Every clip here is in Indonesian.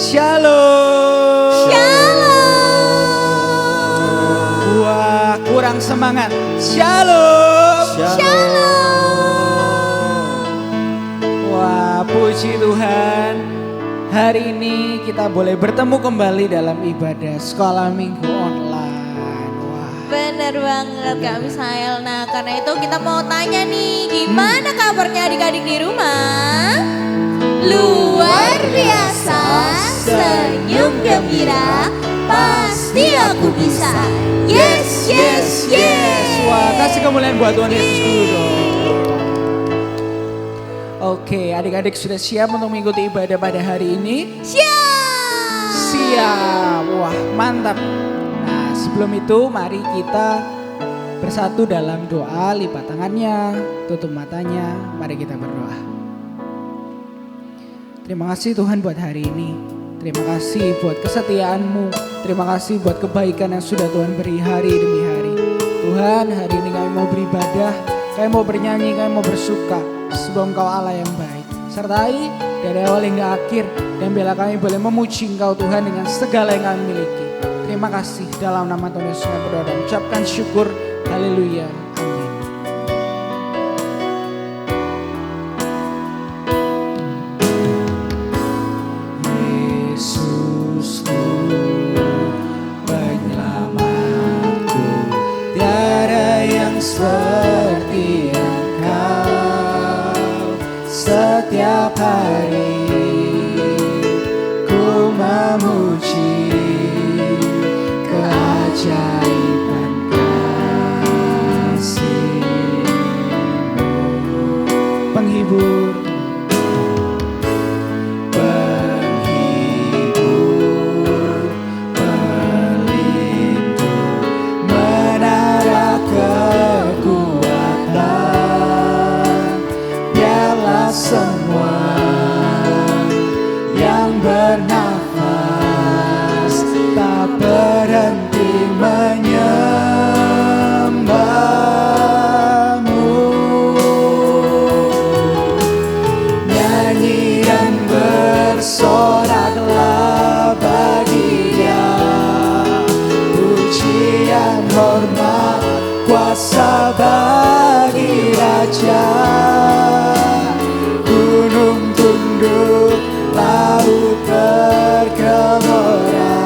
Shalom. Shalom. Wah, kurang semangat. Shalom. Shalom. Wah, puji Tuhan. Hari ini kita boleh bertemu kembali dalam ibadah sekolah minggu online. Wah, Bener banget Kak Misael. Nah karena itu kita mau tanya nih, gimana kabarnya adik-adik di rumah? Luar biasa, senyum gembira, pasti aku bisa. Yes, yes, yes. Wah, kasih kemuliaan buat Tuhan Yesus dulu dong. Oke, adik-adik sudah siap untuk mengikuti ibadah pada hari ini? Siap. Siap. Wah, mantap. Nah, sebelum itu mari kita bersatu dalam doa, lipat tangannya, tutup matanya, mari kita berdoa. Terima kasih Tuhan buat hari ini. Terima kasih buat kesetiaan-Mu. Terima kasih buat kebaikan yang sudah Tuhan beri hari demi hari. Tuhan, hari ini kami mau beribadah, kami mau bernyanyi, kami mau bersuka. Sebab Engkau Allah yang baik. Sertai dari awal hingga akhir. Dan bila kami boleh memuji Engkau Tuhan dengan segala yang kami miliki. Terima kasih dalam nama Tuhan Yesus kami berdoa dan ucapkan syukur. Haleluya. Amin. Yesusku, penyelamatku, tiada yang seperti Engkau. Setiap hari ku memuji keajaiban kasih-Mu. Penghibur, pelindung, menara kekuatan, biarlah semua yang bernafas tak berhenti menyembah-Mu. Nyanyi dan bersoraklah bagi Dia, pujian hormat kuasa bagi Raja. Gunung tunduk, laut bergelora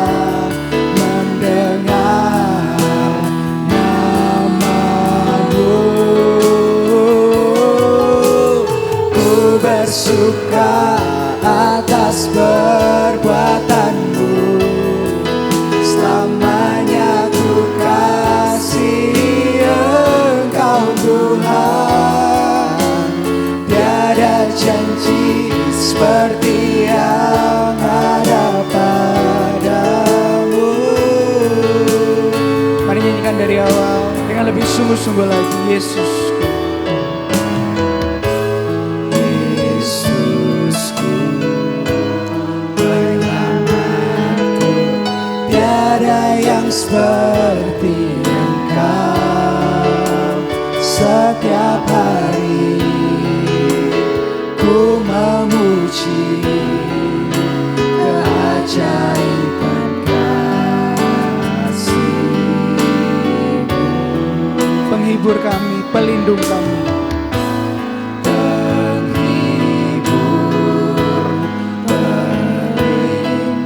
mendengar nama-Mu. Ku bersuka atas perbuatan-Mu, selamanya ku kasih Engkau Tuhan. Tiada janji seperti yang ada padamu. Mari nyanyikan dari awal dengan lebih sungguh-sungguh lagi. Yesusku, Yesusku, penyelamatku, tiada yang seperti Engkau. Setiap hari ku memuji keajaiban kasih-Mu. Penghibur kami, pelindung kami. Penghibur, pelindung,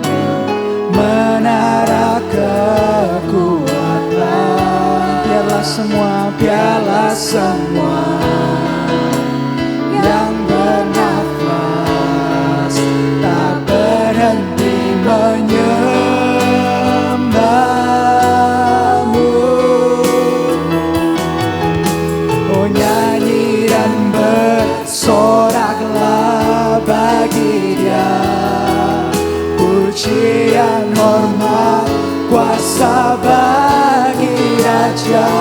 menara kekuatan, biarlah semua yang bernafas tak berhenti menyembah-Mu. Oh, nyanyi dan bersoraklah bagi Dia, pujian hormat kuasa bagi Raja.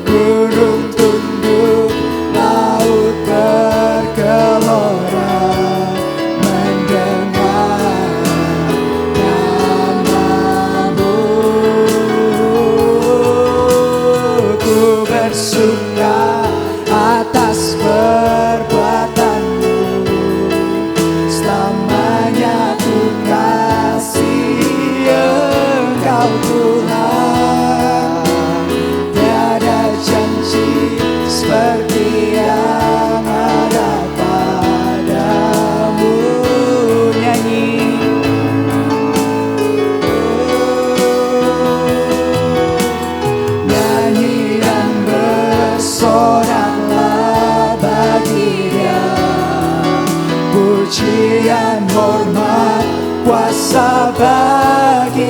Gunung tunduk, laut bergelora mendengar nama-Mu. Ku bersuka atas perbuatan-Mu, selamanya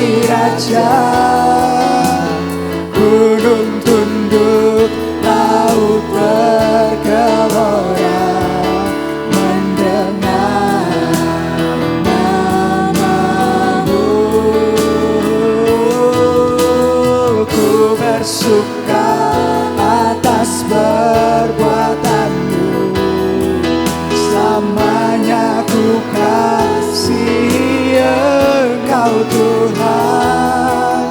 menjadi raja. Gunung tunduk, laut bergelora mendengar namamu. Ku bersuka atas perbuatanmu, selamanya ku kasih Engkau Tuhan.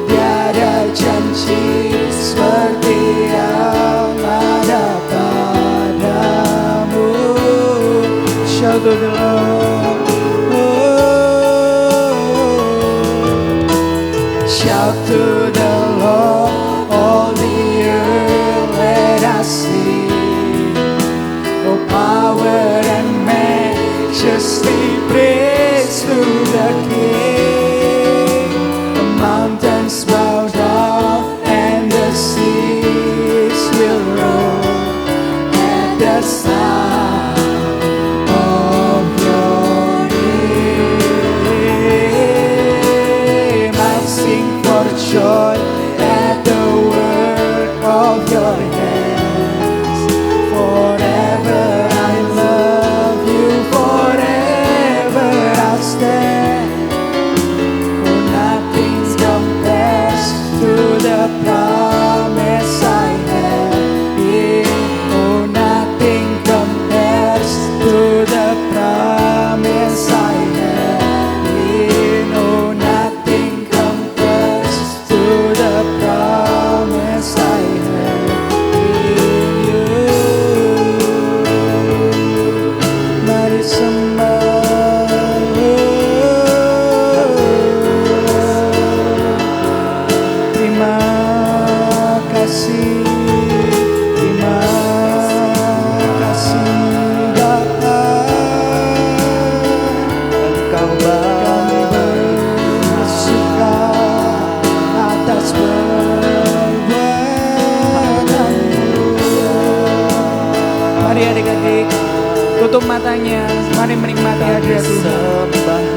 Tiada janji seperti yang ada padamu. Shout to the Lord. Shout to the Lord, all the earth, let us sing. Oh, power and majesty, praise to the King. The mountains bow down and the seas will roar at the sound of your name. I'll sing for joy at the work of your hands. Forever I love you, forever I'll stand. For nothing compares to the promise I have in. Oh, nothing compares to the promise I have in. Oh, nothing compares to the promise I have in you. Mari sembah. Terima kasih, terima kasih Bapa. Engkau kami bersuka atas perbuatanmu. Mari adik-adik tutup matanya, mari menikmati hadirat Tuhan.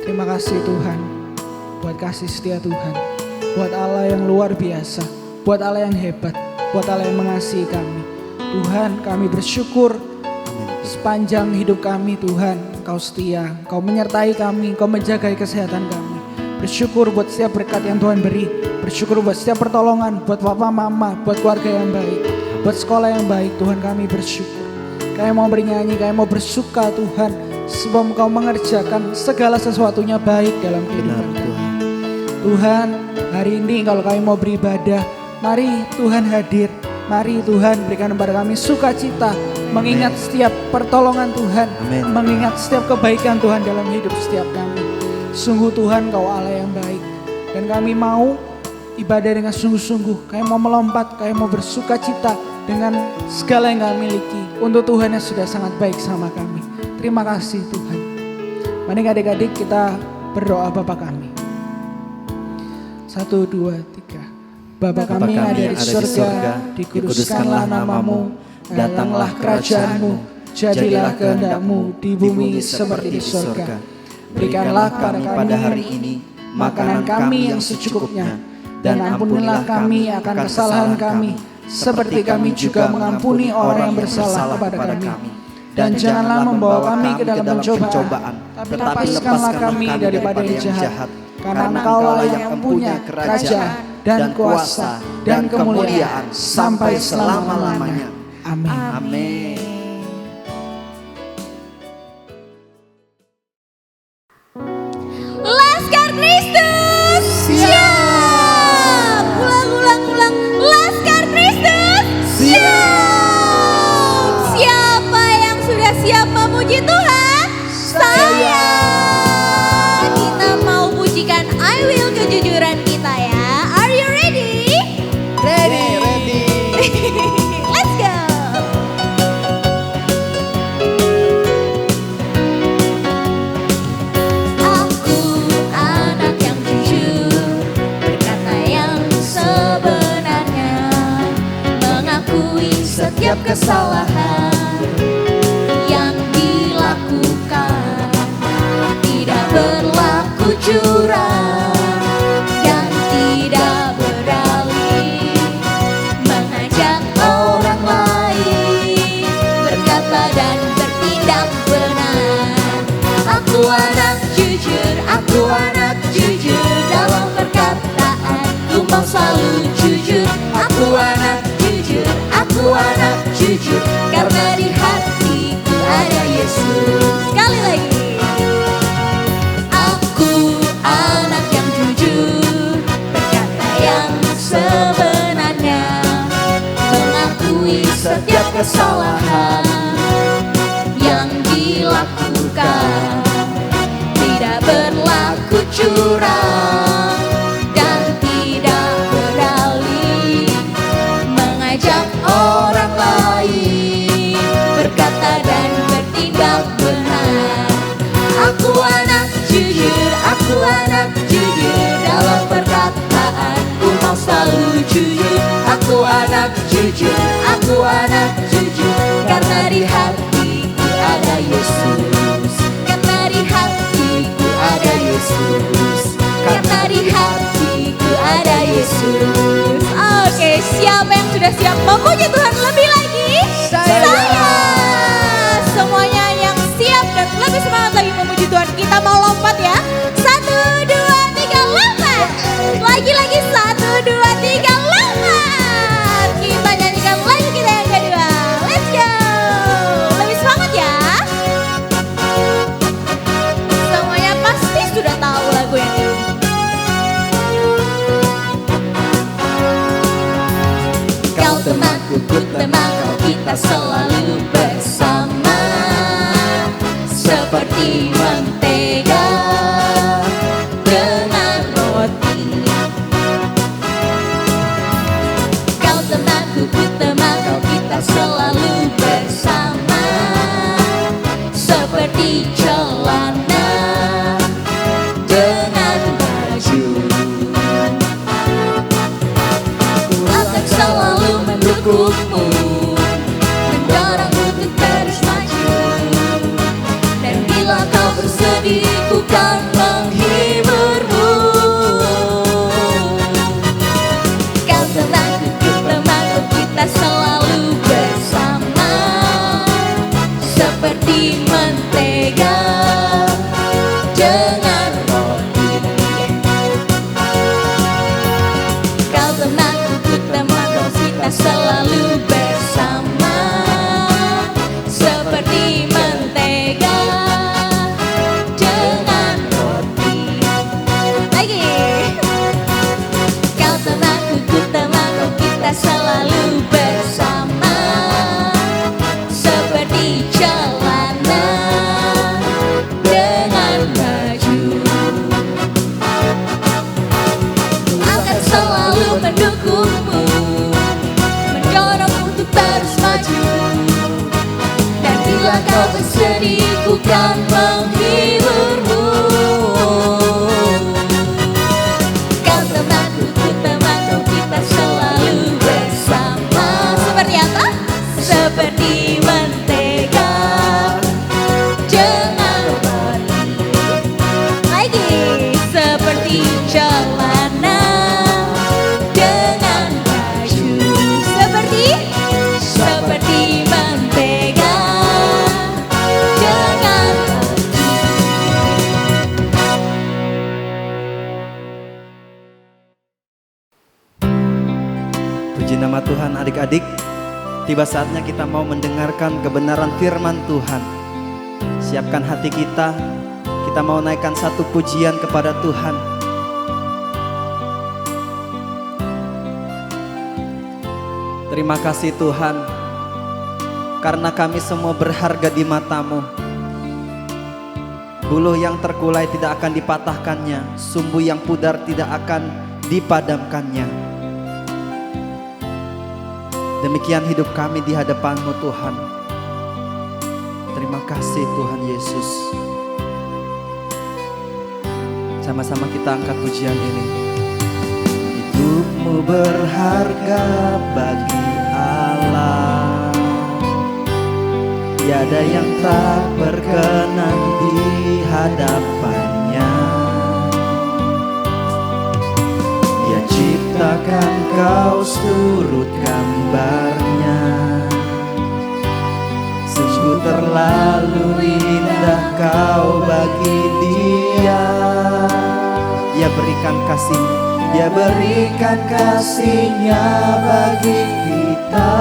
Terima kasih Tuhan, buat kasih setia Tuhan, buat Allah yang luar biasa, buat Allah yang hebat, buat Allah yang mengasihi kami. Tuhan, kami bersyukur sepanjang hidup kami Tuhan, Engkau setia, Engkau menyertai kami, Engkau menjaga kesehatan kami. Bersyukur buat setiap berkat yang Tuhan beri, bersyukur buat setiap pertolongan, buat papa mama, buat keluarga yang baik, buat sekolah yang baik. Tuhan, kami bersyukur. Kami mau bernyanyi, kami mau bersuka Tuhan, sebab Engkau mengerjakan segala sesuatunya baik dalam kehidupan kami. Tuhan, hari ini kalau kami mau beribadah, mari Tuhan hadir. Mari Tuhan berikan kepada kami sukacita, mengingat setiap pertolongan Tuhan, mengingat setiap kebaikan Tuhan dalam hidup setiap kami. Sungguh Tuhan, Kau Allah yang baik, dan kami mau ibadah dengan sungguh-sungguh. Kami mau melompat, kami mau bersukacita dengan segala yang kami miliki untuk Tuhan yang sudah sangat baik sama kami. Terima kasih Tuhan. Mari adik-adik kita berdoa Bapa kami. 1, 2, 3. Bapa kami ada di surga, dikuduskanlah namamu, datanglah kerajaanmu, jadilah kehendak-Mu di bumi seperti di surga. Berikanlah kepada kami pada hari ini makanan kami yang secukupnya, dan ampunilah kami akan kesalahan kami, seperti kami juga mengampuni orang yang bersalah kepada kami. Dan janganlah membawa kami ke dalam pencobaan, tapi lepaskanlah kami daripada yang jahat. Karena Engkaulah yang mempunyai kerajaan dan kuasa dan kemuliaan sampai selama-lamanya. Amin. Amin. Laskar Kristus siap. Ulang. Laskar Kristus siap. Siapa yang sudah siap memuji Tuhan? Saya. Kita mau pujikan I Will kejujuran kita ya. Are you ready? Ready. Let's go. Aku anak yang jujur, berkata yang sebenarnya, mengakui setiap kesalahan yang dilakukan, tidak berlaku curang dan tidak beralih, mengajak orang lain berkata dan bertindak benar. Aku anak jujur dalam perkataanku mau selalu jujur. Aku anak jujur karena di hatiku ada Yesus. Sekali lagi. Aku anak yang jujur, berkata yang sebenarnya, mengakui setiap kesalahan yang dilakukan, tidak berlaku curang dan tidak beralih, mengajak orang lain berkata dan bertindak benar. Aku anak jujur dalam perkataanku mau selalu jujur. Aku anak jujur karena di hatiku ada Yesus. Karena di hatiku ada Yesus. Karena di hatiku ada Yesus. Oke, siapa yang sudah siap memuji Tuhan lebih lagi? Saya. Semuanya yang siap dan lebih semangat lagi memuji Tuhan, kita mau lompat ya. 1, 2, 3, lompat. Lagi-lagi 1, 2, 3, lompat. Kita nyanyikan lagu kita yang kedua. Let's go. Lebih semangat ya. Semuanya pasti sudah tahu lagu ini. Kau temanku, ku teman kau, kita selalu bersama, seperti mentega dengan roti. Kau temanku, ku teman kau, kita selalu bersama, seperti celana dengan baju. Ku akan selalu mendukungmu, mendorongmu untuk terus maju. Dan bila kau bersedih, ku kan menghiburmu. Kau temanku, ku temanku, kita selalu bersama, seperti mentega bukan menghiburmu. Kau temanku, ku temanmu, kita selalu bersama. Seperti apa? Seperti mentega, jangan berhenti. Lagi seperti jalanan dengan baju seperti mentega, jangan berhenti. Puji nama Tuhan adik-adik. Tiba saatnya kita mau mendengarkan kebenaran firman Tuhan. Siapkan hati kita. Kita mau naikkan satu pujian kepada Tuhan. Terima kasih Tuhan, karena kami semua berharga di mata-Mu. Buluh yang terkulai tidak akan dipatahkannya, sumbu yang pudar tidak akan dipadamkannya. Demikian hidup kami di hadapan-Mu Tuhan. Terima kasih Tuhan Yesus. Sama-sama kita angkat pujian ini. Hidupmu berharga bagi Allah, tiada yang tak berkenan di hadapannya. Dia ciptakan kau seturut gambarnya, sungguh terlalu indah kau bagi Dia. Dia berikan kasih-Nya, Dia berikan kasih-Nya bagi kita.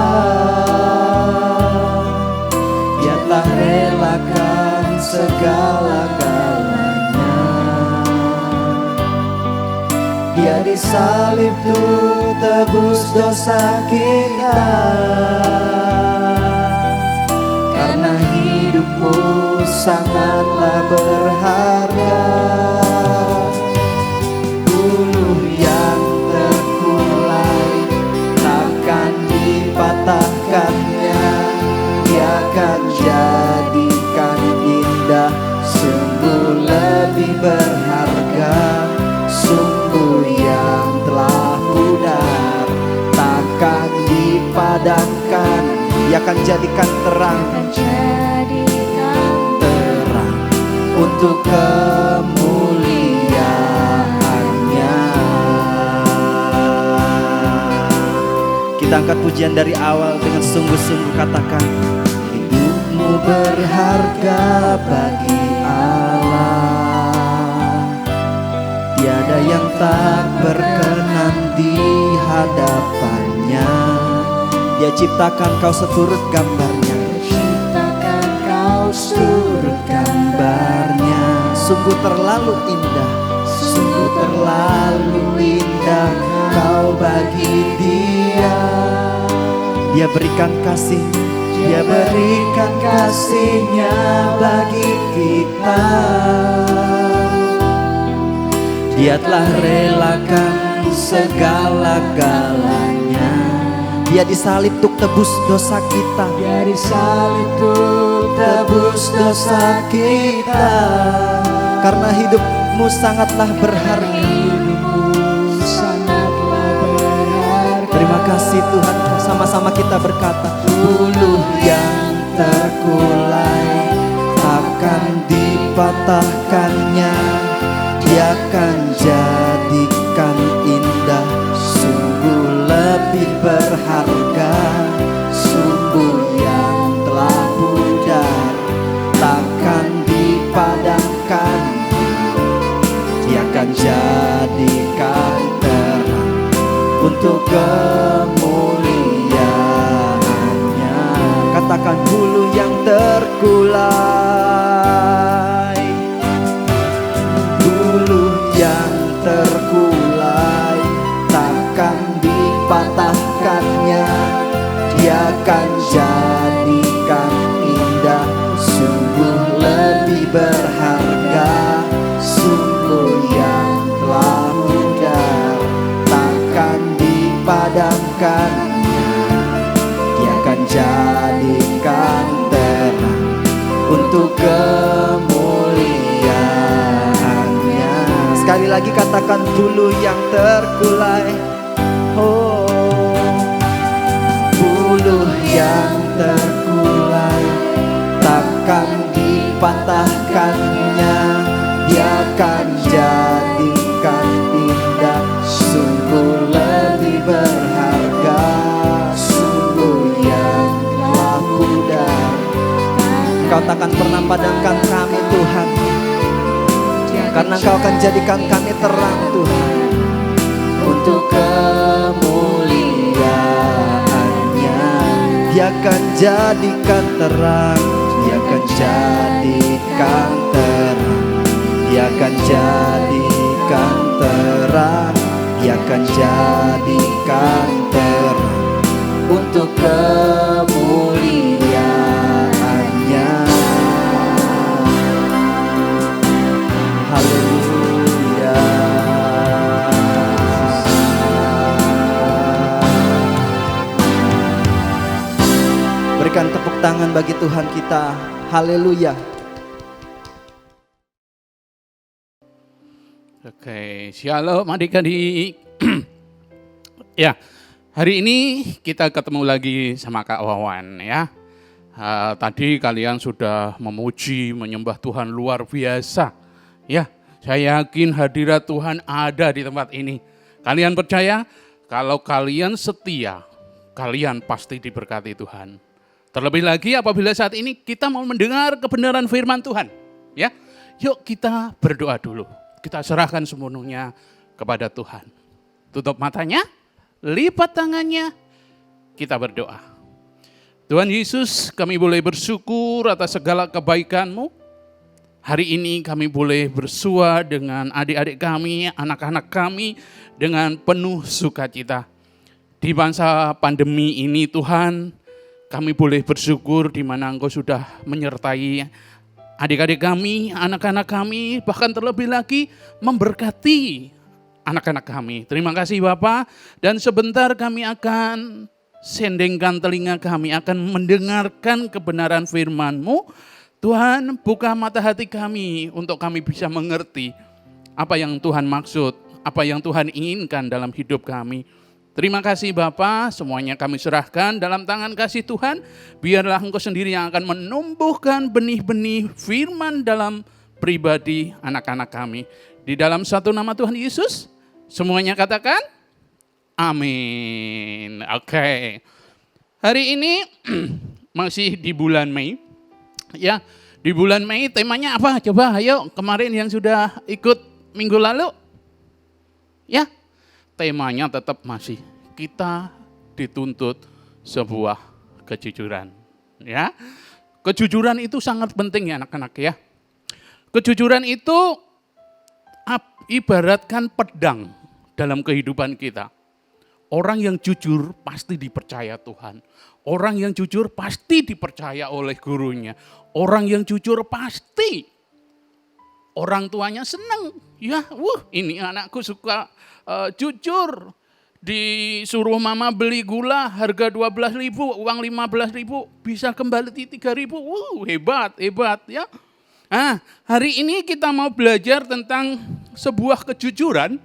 Dia telah relakan segala-galanya. Dia disalib tuh tebus dosa kita. Karena hidupmu sangatlah berharga. Buluh yang terkulai takkan dipatahkannya. Dia akan jadikan indah, sungguh lebih berharga. Sungguh yang telah pudar takkan dipadamkan. Dia akan jadikan terang, untuk kemuliaan-Nya. Kita angkat pujian dari awal dengan sungguh-sungguh, katakan, hidupmu berharga bagi Allah, tiada yang tak berkenan di hadapannya. Dia ciptakan kau seturut gambarnya, ciptakan kau seturut gambarnya. Sungguh terlalu indah, sungguh terlalu indah kau bagi Dia. Dia berikan kasih, Dia berikan kasih-Nya bagi kita. Dia telah relakan segala-galanya. Dia disalib untuk tebus dosa kita. Dia disalib untuk tebus dosa kita. Karena hidupmu sangatlah berharga. Hidupmu sangatlah berharga. Terima kasih Tuhan. Sama-sama kita berkata, buluh yang terkulai takkan dipatahkannya. Dia akan jadikan indah, sungguh lebih berharga. Sungguh yang telah pudar takkan dipadamkan. Dia akan jadikan terang untuk kemuliaan-Nya. Katakan, buluh yang terkulai, buluh yang terkulai takkan dipatahkannya. Dia akan jadikan indah, sungguh lebih berharga. Sungguh yang telah pudar takkan dipadamkannya. Dia akan jadikan terang untuk lagi katakan bulu yang terkulai. Oh, bulu yang terkulai takkan dipatahkannya, dia akan jadikan indah. Sungguh lebih berharga, sungguh yang telah muda. Engkau takkan pernah padamkan kami Tuhan, karena Engkau akan jadikan kami terang Tuhan, untuk kemuliaan-Nya. Dia akan jadikan terang, Dia akan jadikan terang, Dia akan jadikan terang, Dia akan jadikan terang, untuk kemuliaan-Nya. Haleluya. Berikan tepuk tangan bagi Tuhan kita. Haleluya. Oke, shalom adik-adik. Ya, hari ini kita ketemu lagi sama Kak Wawan ya. Tadi kalian sudah memuji, menyembah Tuhan luar biasa. Ya, saya yakin hadirat Tuhan ada di tempat ini. Kalian percaya? Kalau kalian setia, kalian pasti diberkati Tuhan. Terlebih lagi apabila saat ini kita mau mendengar kebenaran firman Tuhan. Ya, yuk kita berdoa dulu. Kita serahkan sepenuhnya kepada Tuhan. Tutup matanya, lipat tangannya, kita berdoa. Tuhan Yesus, kami boleh bersyukur atas segala kebaikan-Mu. Hari ini kami boleh bersua dengan adik-adik kami, anak-anak kami dengan penuh sukacita. Di masa pandemi ini Tuhan, kami boleh bersyukur di mana Engkau sudah menyertai adik-adik kami, anak-anak kami, bahkan terlebih lagi memberkati anak-anak kami. Terima kasih Bapak, dan sebentar kami akan sendengkan telinga kami, akan mendengarkan kebenaran firman-Mu. Tuhan, buka mata hati kami untuk kami bisa mengerti apa yang Tuhan maksud, apa yang Tuhan inginkan dalam hidup kami. Terima kasih Bapa, semuanya kami serahkan dalam tangan kasih Tuhan. Biarlah Engkau sendiri yang akan menumbuhkan benih-benih firman dalam pribadi anak-anak kami. Di dalam satu nama Tuhan Yesus, semuanya katakan amin. Oke. Hari ini masih di bulan Mei. Ya, di bulan Mei temanya apa? Coba ayo, kemarin yang sudah ikut minggu lalu. Ya, temanya tetap masih kita dituntut sebuah kejujuran. Ya, kejujuran itu sangat penting ya anak-anak ya. Kejujuran itu ibaratkan pedang dalam kehidupan kita. Orang yang jujur pasti dipercaya Tuhan. Orang yang jujur pasti dipercaya oleh gurunya. Orang yang jujur pasti orang tuanya senang. Ya, ini anakku suka jujur. Disuruh mama beli gula harga 12.000, uang 15.000, bisa kembali 3.000. Hebat ya. Nah, hari ini kita mau belajar tentang sebuah kejujuran.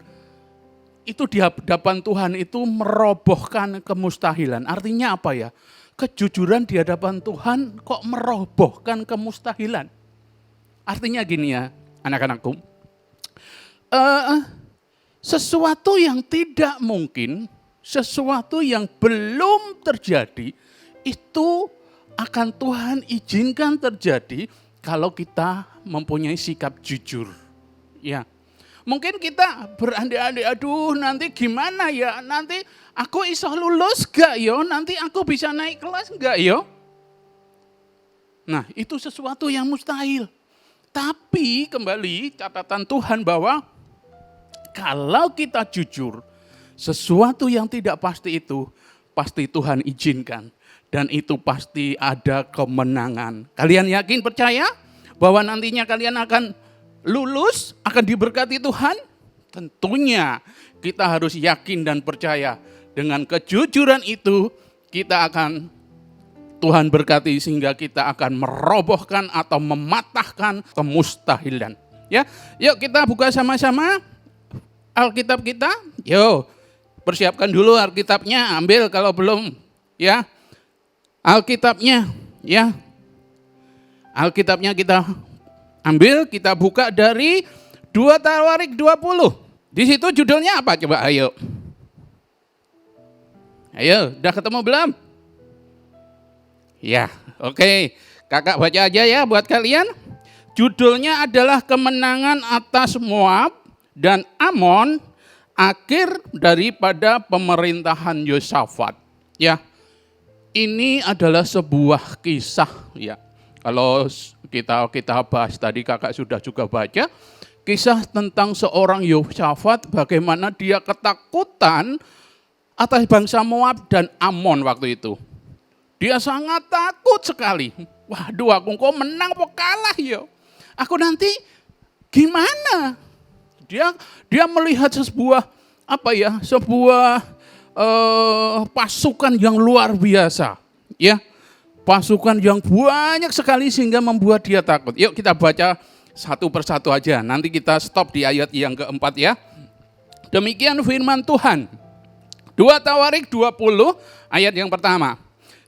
Itu di hadapan Tuhan itu merobohkan kemustahilan. Artinya apa ya? Kejujuran di hadapan Tuhan kok merobohkan kemustahilan. Artinya gini ya anak-anakku. Sesuatu yang tidak mungkin, sesuatu yang belum terjadi, itu akan Tuhan izinkan terjadi kalau kita mempunyai sikap jujur. Ya. Mungkin kita berandai-andai, aduh nanti gimana ya, nanti aku iso lulus gak yo, nanti aku bisa naik kelas gak yo. Nah itu sesuatu yang mustahil. Tapi kembali catatan Tuhan bahwa kalau kita jujur, sesuatu yang tidak pasti itu pasti Tuhan izinkan. Dan itu pasti ada kemenangan. Kalian yakin, percaya bahwa nantinya kalian akan lulus, akan diberkati Tuhan? Tentunya kita harus yakin dan percaya. Dengan kejujuran itu kita akan Tuhan berkati sehingga kita akan merobohkan atau mematahkan kemustahilan. Ya, yuk kita buka sama-sama Alkitab kita? Yo, persiapkan dulu Alkitabnya, ambil kalau belum ya. Alkitabnya ya. Alkitabnya kita ambil, kita buka dari 2 Tawarik 20. Di situ judulnya apa coba ayo. Ayo, udah ketemu belum? Ya, oke. Kakak baca aja ya buat kalian. Judulnya adalah kemenangan atas Moab dan Amon, akhir daripada pemerintahan Yosafat. Ya, ini adalah sebuah kisah ya. Kalau kita bahas tadi kakak sudah juga baca. Kisah tentang seorang Yosafat bagaimana dia ketakutan atas bangsa Moab dan Amon waktu itu. Dia sangat takut sekali. Waduh, aku kok menang apa kalah ya? Aku nanti gimana? Dia melihat sebuah pasukan yang luar biasa, ya, pasukan yang banyak sekali sehingga membuat dia takut. Yuk kita baca satu persatu aja. Nanti kita stop di ayat yang keempat ya. Demikian firman Tuhan. 2 Tawarik 20 ayat yang pertama.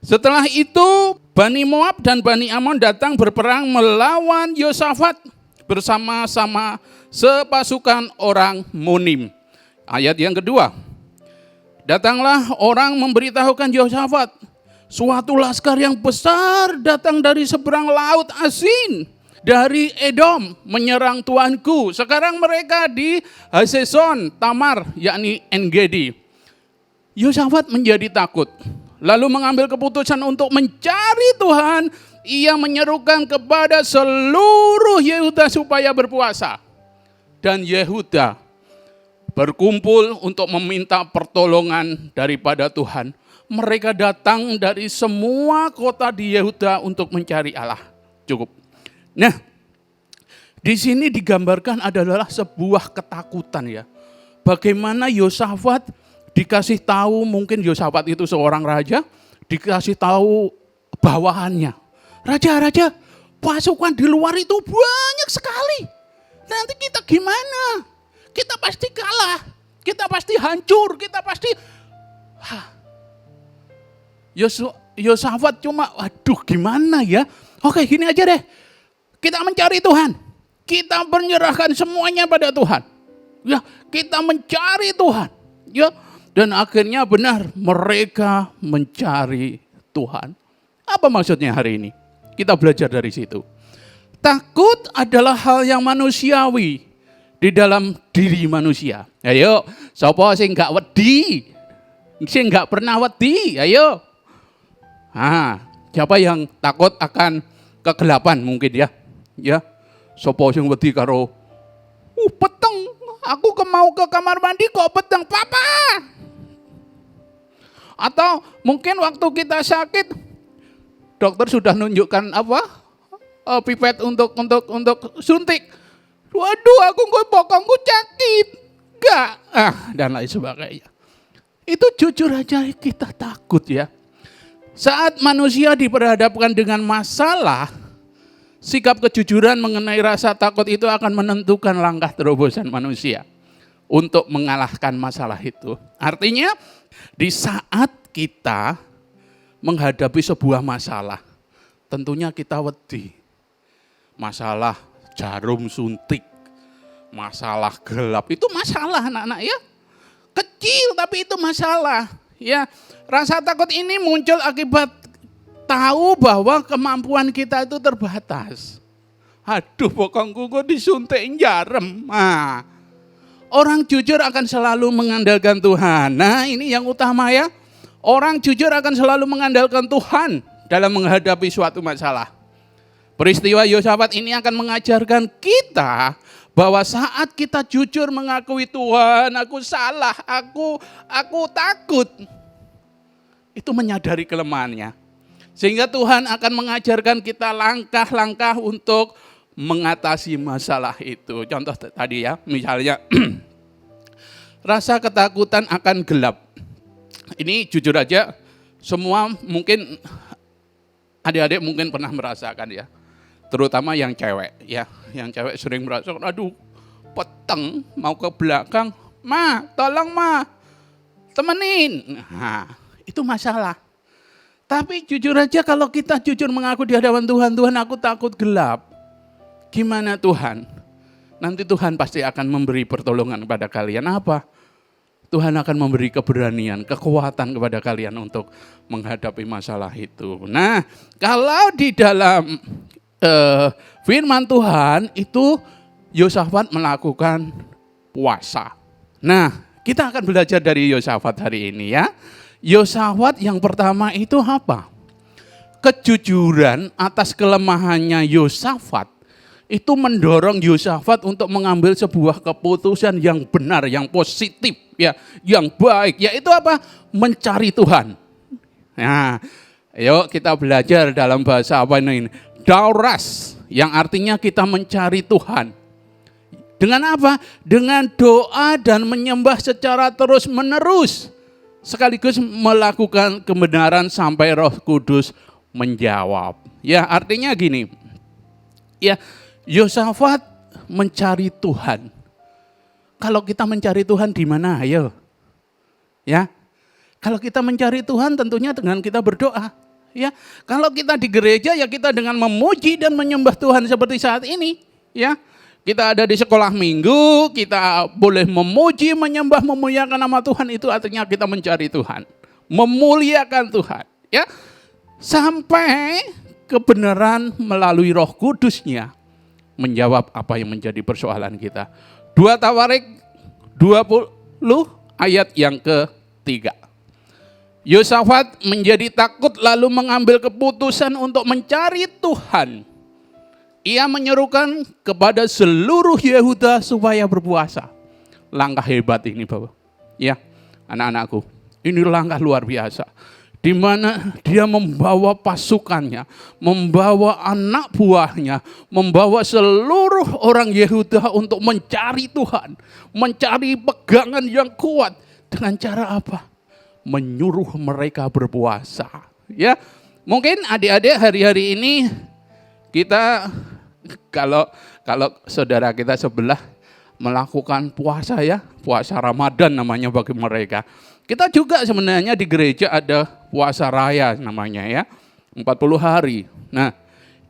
Setelah itu Bani Moab dan Bani Amon datang berperang melawan Yosafat bersama-sama sepasukan orang Munim. Ayat yang kedua. Datanglah orang memberitahukan Yosafat, suatu laskar yang besar datang dari seberang laut Asin, dari Edom menyerang tuanku. Sekarang mereka di Haseson Tamar, yakni Engedi. Yosafat menjadi takut. Lalu mengambil keputusan untuk mencari Tuhan. Ia menyerukan kepada seluruh Yehuda supaya berpuasa. Dan Yehuda berkumpul untuk meminta pertolongan daripada Tuhan. Mereka datang dari semua kota di Yehuda untuk mencari Allah. Cukup. Nah, di sini digambarkan adalah sebuah ketakutan ya. Bagaimana Yosafat dikasih tahu, mungkin Yosafat itu seorang raja, dikasih tahu bawahannya. Raja, pasukan di luar itu banyak sekali. Nanti kita gimana? Kita pasti kalah, kita pasti hancur, kita pasti... Yosafat cuma, waduh gimana ya? Oke gini aja deh, kita mencari Tuhan. Kita menyerahkan semuanya pada Tuhan. Ya, kita mencari Tuhan. Ya. Dan akhirnya benar mereka mencari Tuhan. Apa maksudnya hari ini? Kita belajar dari situ. Takut adalah hal yang manusiawi di dalam diri manusia. Ayo, sapa sing gak wedi? Sing gak pernah wedi? Ayo. Siapa yang takut akan kegelapan mungkin ya? Ya. Sapa sing wedi karo peteng. Aku mau ke kamar mandi kok peteng, Papa. Atau mungkin waktu kita sakit, dokter sudah nunjukkan pipet untuk suntik. Waduh, aku kok bokongku sakit. Enggak. Dan lain sebagainya. Itu jujur aja kita takut ya. Saat manusia diperhadapkan dengan masalah, sikap kejujuran mengenai rasa takut itu akan menentukan langkah terobosan manusia untuk mengalahkan masalah itu. Artinya, di saat kita menghadapi sebuah masalah, tentunya kita wedi. Masalah jarum suntik, masalah gelap, itu masalah anak-anak ya. Kecil tapi itu masalah. Ya, rasa takut ini muncul akibat tahu bahwa kemampuan kita itu terbatas. Aduh, bokongku kok disuntik jarum. Orang jujur akan selalu mengandalkan Tuhan. Nah, ini yang utama ya. Orang jujur akan selalu mengandalkan Tuhan dalam menghadapi suatu masalah. Peristiwa Yosafat ini akan mengajarkan kita bahwa saat kita jujur mengakui Tuhan, aku salah, aku takut. Itu menyadari kelemahannya. Sehingga Tuhan akan mengajarkan kita langkah-langkah untuk mengatasi masalah itu. Contoh tadi ya, misalnya rasa ketakutan akan gelap. Ini jujur aja, semua mungkin adik-adik mungkin pernah merasakan ya. Terutama yang cewek ya, yang cewek sering merasakan, aduh peteng mau ke belakang Ma, tolong ma, temenin. Nah, itu masalah. Tapi jujur aja kalau kita jujur mengaku di hadapan Tuhan, Tuhan aku takut gelap. Gimana Tuhan? Nanti Tuhan pasti akan memberi pertolongan kepada kalian. Apa? Tuhan akan memberi keberanian, kekuatan kepada kalian untuk menghadapi masalah itu. Nah, kalau di dalam firman Tuhan itu Yosafat melakukan puasa. Nah, kita akan belajar dari Yosafat hari ini ya. Yosafat yang pertama itu apa? Kejujuran atas kelemahannya Yosafat itu mendorong Yosafat untuk mengambil sebuah keputusan yang benar, yang positif, ya, yang baik. Yaitu apa? Mencari Tuhan. Nah, yuk kita belajar dalam bahasa apa ini? Dauras, yang artinya kita mencari Tuhan. Dengan apa? Dengan doa dan menyembah secara terus-menerus. Sekaligus melakukan kebenaran sampai Roh Kudus menjawab. Ya, artinya gini. Ya, Yosafat mencari Tuhan. Kalau kita mencari Tuhan di mana? Ayo. Ya. Kalau kita mencari Tuhan tentunya dengan kita berdoa. Ya. Kalau kita di gereja ya kita dengan memuji dan menyembah Tuhan seperti saat ini. Ya. Kita ada di sekolah minggu, kita boleh memuji, menyembah, memuliakan nama Tuhan, itu artinya kita mencari Tuhan. Memuliakan Tuhan. Ya. Sampai kebenaran melalui Roh Kudusnya menjawab apa yang menjadi persoalan kita. 2 Tawarik 20 ayat yang ketiga. Yosafat menjadi takut lalu mengambil keputusan untuk mencari Tuhan. Ia menyerukan kepada seluruh Yehuda supaya berpuasa. Langkah hebat ini Bapak. Ya, anak-anakku. Ini langkah luar biasa. Di mana dia membawa pasukannya, membawa anak buahnya, membawa seluruh orang Yehuda untuk mencari Tuhan. Mencari pegangan yang kuat. Dengan cara apa? Menyuruh mereka berpuasa. Ya, mungkin adik-adik hari-hari ini kita kalau saudara kita sebelah melakukan puasa ya, puasa Ramadan namanya bagi mereka. Kita juga sebenarnya di gereja ada puasa raya namanya ya, 40 hari. Nah,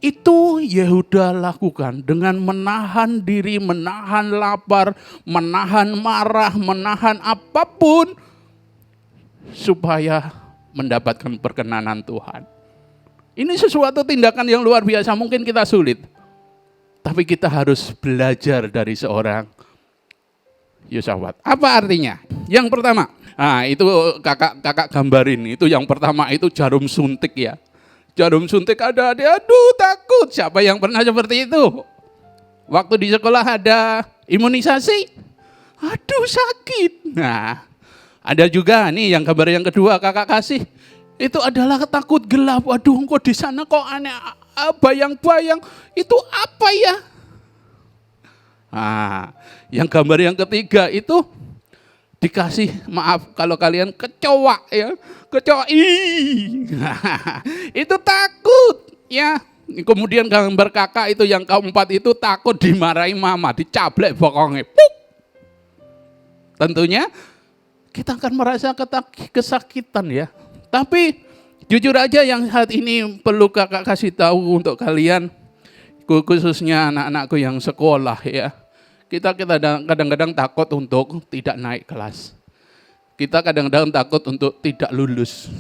itu Yehuda lakukan dengan menahan diri, menahan lapar, menahan marah, menahan apapun supaya mendapatkan perkenanan Tuhan. Ini sesuatu tindakan yang luar biasa, mungkin kita sulit. Tapi kita harus belajar dari seorang Yosafat. Apa artinya? Yang pertama, nah itu kakak gambarin, itu yang pertama itu jarum suntik ya. Jarum suntik ada, aduh takut. Siapa yang pernah seperti itu? Waktu di sekolah ada imunisasi, aduh sakit. Nah, ada juga nih yang gambar yang kedua kakak kasih. Itu adalah takut gelap. Waduh, kok di sana kok aneh, bayang-bayang. Itu apa ya? Nah, yang gambar yang ketiga itu dikasih, maaf kalau kalian kecoa ya, kecoa. Itu takut ya. Kemudian gambar kakak itu yang keempat itu takut dimarahi mama, dicablek bokongnya. Puk. Tentunya kita akan merasa kesakitan ya. Tapi jujur aja yang saat ini perlu kakak kasih tahu untuk kalian, khususnya anak-anakku yang sekolah ya. Kita kadang-kadang takut untuk tidak naik kelas. Kita kadang-kadang takut untuk tidak lulus.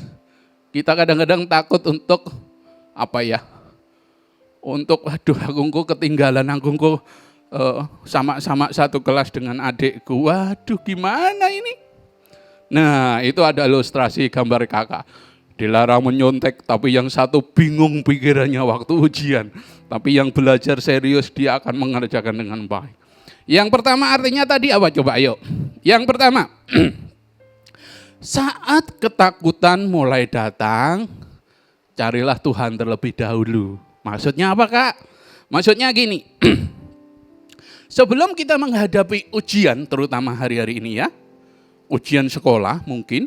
Kita kadang-kadang takut untuk apa ya? Untuk aku ketinggalan, aku sama-sama satu kelas dengan adikku. Waduh, gimana ini? Nah, itu ada ilustrasi gambar kakak. Dilarang menyontek, tapi yang satu bingung pikirannya waktu ujian. Tapi yang belajar serius, dia akan mengerjakan dengan baik. Yang pertama artinya tadi apa? Coba ayo. Yang pertama, saat ketakutan mulai datang, carilah Tuhan terlebih dahulu. Maksudnya apa Kak? Maksudnya gini, sebelum kita menghadapi ujian, terutama hari-hari ini ya, ujian sekolah mungkin,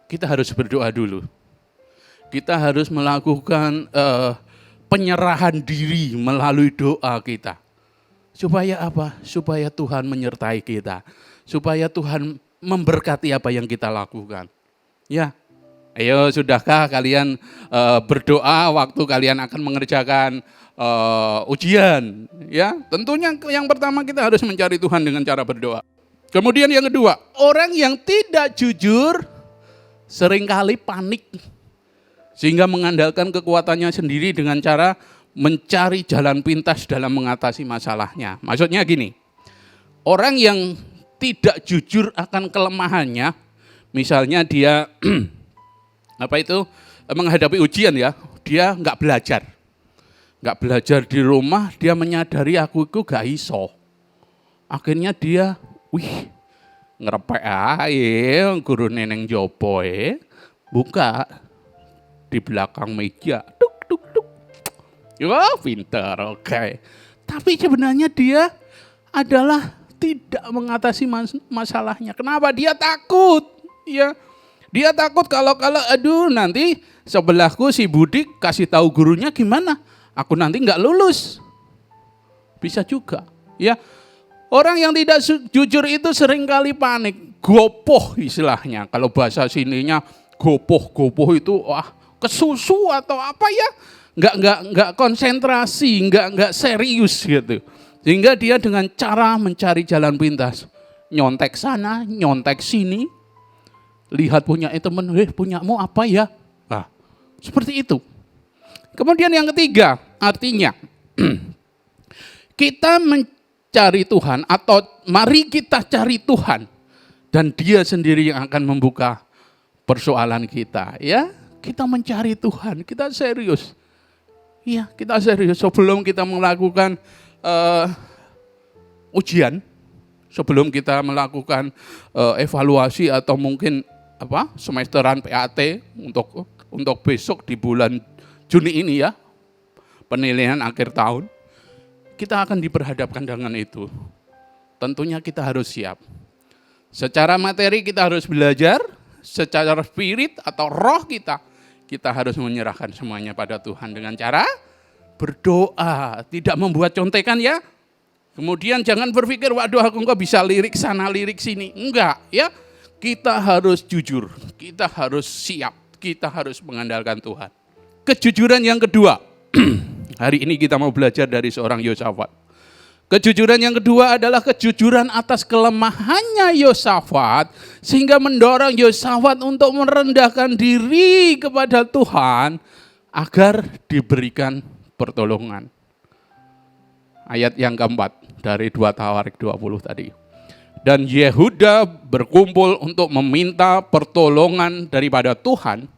kita harus berdoa dulu. Kita harus melakukan penyerahan diri melalui doa kita. Supaya apa? Supaya Tuhan menyertai kita. Supaya Tuhan memberkati apa yang kita lakukan. Ya, ayo sudahkah kalian berdoa waktu kalian akan mengerjakan ujian? Ya, tentunya yang pertama kita harus mencari Tuhan dengan cara berdoa. Kemudian yang kedua, orang yang tidak jujur seringkali panik. Sehingga mengandalkan kekuatannya sendiri dengan cara mencari jalan pintas dalam mengatasi masalahnya. Maksudnya gini, orang yang tidak jujur akan kelemahannya, misalnya dia menghadapi ujian ya, dia nggak belajar di rumah, dia menyadari aku itu gak iso. Akhirnya dia, ngerepek ae guru neneng jopo buka di belakang meja, wah pintar, oke. Tapi sebenarnya dia adalah tidak mengatasi masalahnya. Kenapa? Dia takut. Ya, dia takut kalau aduh nanti sebelahku si Budi kasih tahu gurunya gimana? Aku nanti nggak lulus. Bisa juga. Ya, orang yang tidak jujur itu seringkali panik, gopoh istilahnya. Kalau bahasa sininya gopoh itu kesusu atau apa ya? Nggak konsentrasi, nggak serius gitu. Sehingga dia dengan cara mencari jalan pintas, nyontek sana, nyontek sini, lihat punya teman, punyamu apa ya? Nah, seperti itu. Kemudian yang ketiga, artinya kita mencari Tuhan atau mari kita cari Tuhan dan Dia sendiri yang akan membuka persoalan kita, ya. Kita mencari Tuhan, kita serius. Iya, kita serius sebelum kita melakukan ujian, sebelum kita melakukan evaluasi atau mungkin semesteran PAT untuk besok di bulan Juni ini ya, penilaian akhir tahun, kita akan diperhadapkan dengan itu. Tentunya kita harus siap. Secara materi kita harus belajar, secara spirit atau roh kita harus menyerahkan semuanya pada Tuhan dengan cara berdoa, tidak membuat contekan ya. Kemudian jangan berpikir, waduh aku enggak bisa lirik sana, lirik sini. Enggak ya, kita harus jujur, kita harus siap, kita harus mengandalkan Tuhan. Kejujuran yang kedua, hari ini kita mau belajar dari seorang Yosafat. Kejujuran yang kedua adalah kejujuran atas kelemahannya Yosafat, sehingga mendorong Yosafat untuk merendahkan diri kepada Tuhan agar diberikan pertolongan. Ayat yang keempat dari 2 Tawarik 20 tadi. Dan Yehuda berkumpul untuk meminta pertolongan daripada Tuhan.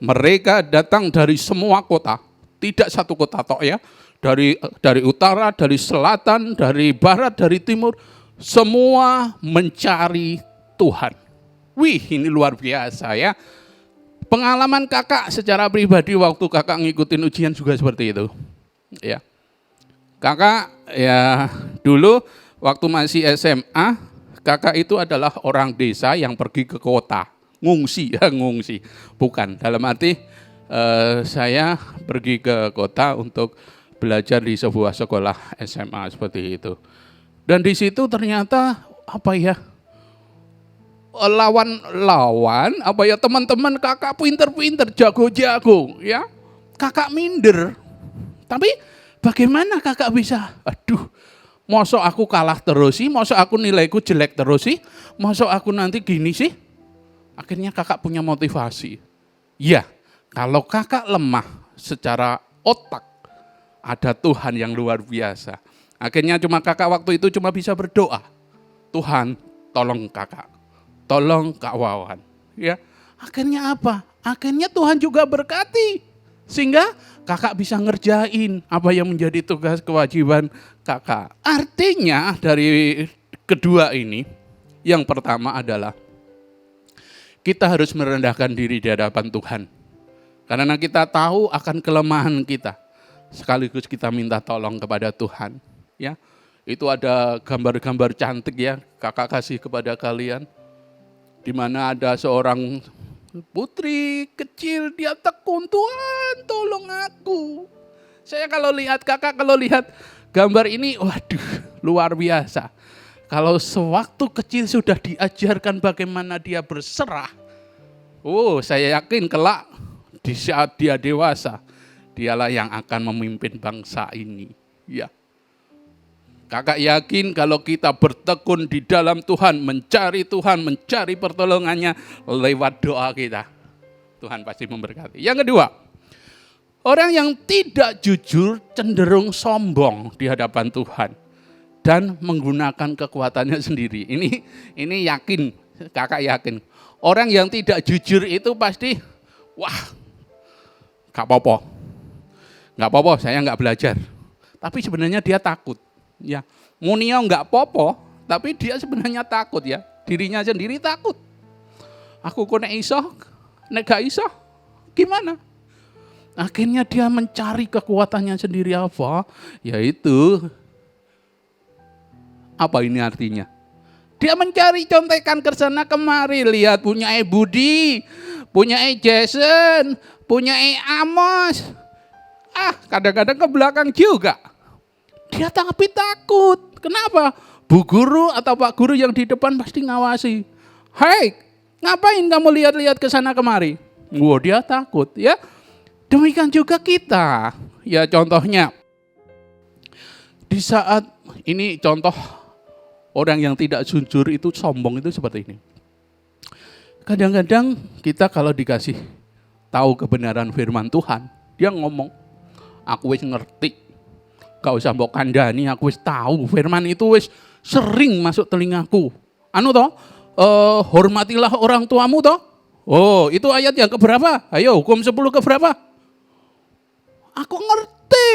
Mereka datang dari semua kota, tidak satu kota tok ya. Dari utara, dari selatan, dari barat, dari timur, semua mencari Tuhan. Wih, ini luar biasa ya. Pengalaman kakak secara pribadi waktu kakak ngikutin ujian juga seperti itu. Ya. Kakak ya dulu waktu masih SMA, kakak itu adalah orang desa yang pergi ke kota. Ngungsi. Bukan, dalam arti saya pergi ke kota untuk belajar di sebuah sekolah SMA seperti itu. Dan di situ ternyata lawan teman-teman kakak pinter-pinter, jago-jago ya. Kakak minder. Tapi bagaimana kakak bisa? Aduh, masa aku kalah terus sih? Masa aku nilaiku jelek terus sih? Masa aku nanti gini sih? Akhirnya kakak punya motivasi. Ya, kalau kakak lemah secara otak, ada Tuhan yang luar biasa. Akhirnya kakak waktu itu cuma bisa berdoa. Tuhan, tolong kakak. Tolong Kak Wawan. Ya. Akhirnya apa? Akhirnya Tuhan juga berkati. Sehingga kakak bisa ngerjain apa yang menjadi tugas kewajiban kakak. Artinya dari kedua ini, yang pertama adalah kita harus merendahkan diri di hadapan Tuhan. Karena kita tahu akan kelemahan kita. Sekaligus kita minta tolong kepada Tuhan. Ya, itu ada gambar-gambar cantik ya, kakak kasih kepada kalian. Di mana ada seorang putri kecil, dia tekun, Tuhan tolong aku. Saya kalau lihat Gambar ini waduh luar biasa. Kalau sewaktu kecil sudah diajarkan bagaimana dia berserah, saya yakin kelak di saat dia dewasa, dialah yang akan memimpin bangsa ini. Ya. Kakak yakin kalau kita bertekun di dalam Tuhan, mencari pertolongannya lewat doa kita, Tuhan pasti memberkati. Yang kedua, orang yang tidak jujur cenderung sombong di hadapan Tuhan dan menggunakan kekuatannya sendiri. Ini yakin, kakak yakin. Orang yang tidak jujur itu pasti, gak apa-apa, saya gak belajar. Tapi sebenarnya dia takut. Ya, munio gak apa-apa, tapi dia sebenarnya takut ya. Dirinya sendiri takut. Aku kok nek iso, nek gak iso, gimana? Akhirnya dia mencari kekuatannya sendiri apa? Yaitu, apa ini artinya? Dia mencari contekan ke sana kemari. Lihat punya Budi, punya Jason, punya Amos. Kadang-kadang ke belakang juga. Dia tapi takut. Kenapa? Bu guru atau Pak guru yang di depan pasti ngawasi. Hei, ngapain kamu lihat-lihat ke sana kemari? Dia takut ya. Demikian juga kita. Ya contohnya, di saat ini contoh orang yang tidak jujur itu sombong itu seperti ini. Kadang-kadang kita kalau dikasih tahu kebenaran firman Tuhan, dia ngomong, aku wis ngerti, gak usah mbok kandhani, aku wis tahu firman itu wis sering masuk telingaku. Hormatilah orang tuamu toh. Itu ayat yang keberapa? Ayo, hukum 10 keberapa? Aku ngerti,